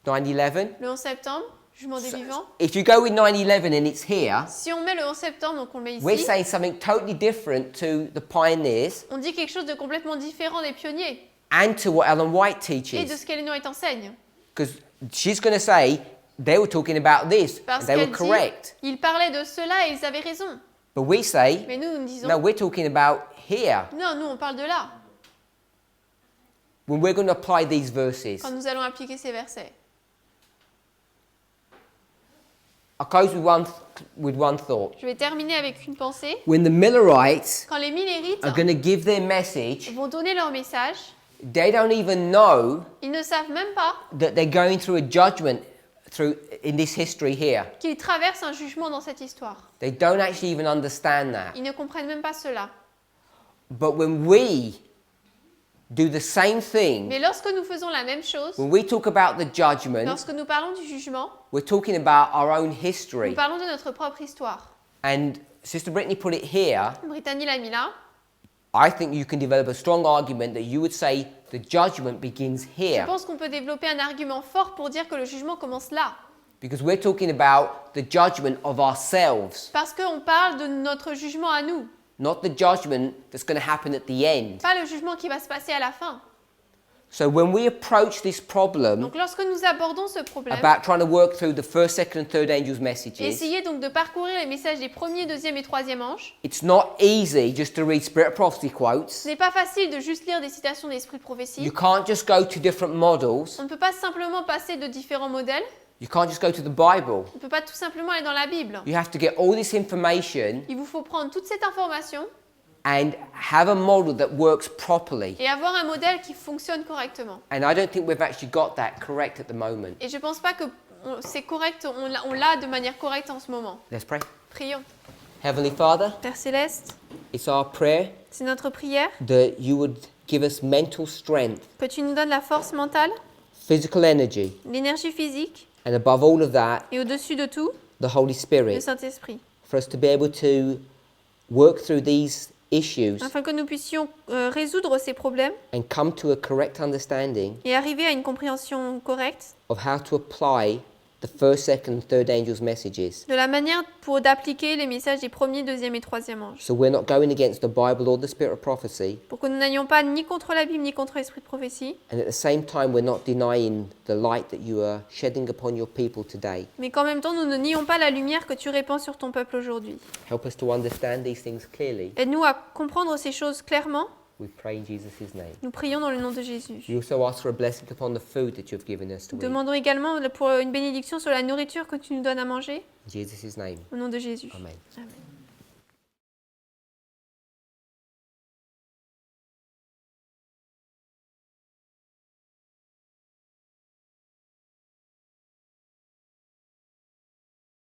Judgment of the living. 9/11. Le 11 septembre, jugement des vivants. If you go with 9/11 and it's here, Si on met le 11 septembre, donc on le met we're ici, saying something totally different to the pioneers on dit quelque chose de complètement différent des pionniers and to what Ellen White et de teaches. ce qu'Ellen White enseigne. Because she's going to say they were talking about this and Parce they were qu'elle correct. dit, ils parlaient de cela et ils avaient raison. But we say, Mais nous, nous disons, no, we're talking about here. non, nous, on parle de là, When we're going to apply these verses. quand nous allons appliquer ces versets. I'll close with one thought. Je vais terminer avec une pensée. When the Millerites Quand les Millérites are going to give their message, vont donner leur message, they don't even know ils ne savent même pas that they're going through a judgment in this history here. qu'ils traversent un jugement dans cette histoire. They don't actually even understand that. Ils ne comprennent même pas cela. But when we do the same thing, Mais lorsque nous faisons la même chose, when we talk about the judgment, lorsque nous parlons du jugement, we're talking about our own nous history. parlons de notre propre histoire. And Sister Brittany put it here. Brittany l'a mis là. I think you can develop a strong argument that you would say the judgment begins Je here. pense qu'on peut développer un argument fort pour dire que le jugement commence là. Because we're talking about the judgment of ourselves, Parce qu'on parle de notre jugement à nous, not the judgment that's going to happen at the end. pas le jugement qui va se passer à la fin. So when we approach this problem Donc lorsque nous abordons ce problème, about trying to work through the first, second, and third angels' messages, essayez donc de parcourir les messages des premiers, deuxième et troisième anges. it's not easy just to read Spirit of Prophecy quotes. Ce n'est pas facile de juste lire des citations d'esprit de prophétie. You can't just go to different models. On ne peut pas simplement passer de différents modèles. You can't just go to the Bible. On ne peut pas tout simplement aller dans la Bible. You have to get all this information Il vous faut prendre toute cette information and have a model that works properly. et avoir un modèle qui fonctionne correctement. And I don't think we've actually got that correct at the moment. Et je ne pense pas que c'est correct, on l'a de manière correcte en ce moment. Let's pray. Prions. Heavenly Father, Père Céleste, it's our prayer c'est notre prière that you would give us mental strength, que tu nous donnes la force mentale, physical energy, l'énergie physique and above all of that, et au-dessus de tout, the Holy le Spirit, Saint-Esprit, for us to be able to work through these issues afin que nous puissions résoudre ces problèmes and come to a correct understanding et arriver à une compréhension correcte of how to apply the first, second, and third angels' messages. de la manière pour d'appliquer les messages des premiers, deuxième et troisième anges. So we're not going against the Bible or the spirit of prophecy, Pour que nous n'ayons pas ni contre la Bible ni contre l'esprit de prophétie, and at the same time we're not denying the light that you are shedding upon your people today. mais qu'en même temps nous ne nions pas la lumière que tu répands sur ton peuple aujourd'hui. Help us to understand these things clearly. Aide-nous à comprendre ces choses clairement. We pray in Jesus' name. Nous prions dans le nom de Jésus. We also ask for a blessing upon the food that you have given us to Nous eat. demandons également pour une bénédiction sur la nourriture que tu nous donnes à manger. In Jesus' name. Au nom de Jésus. Amen. Amen.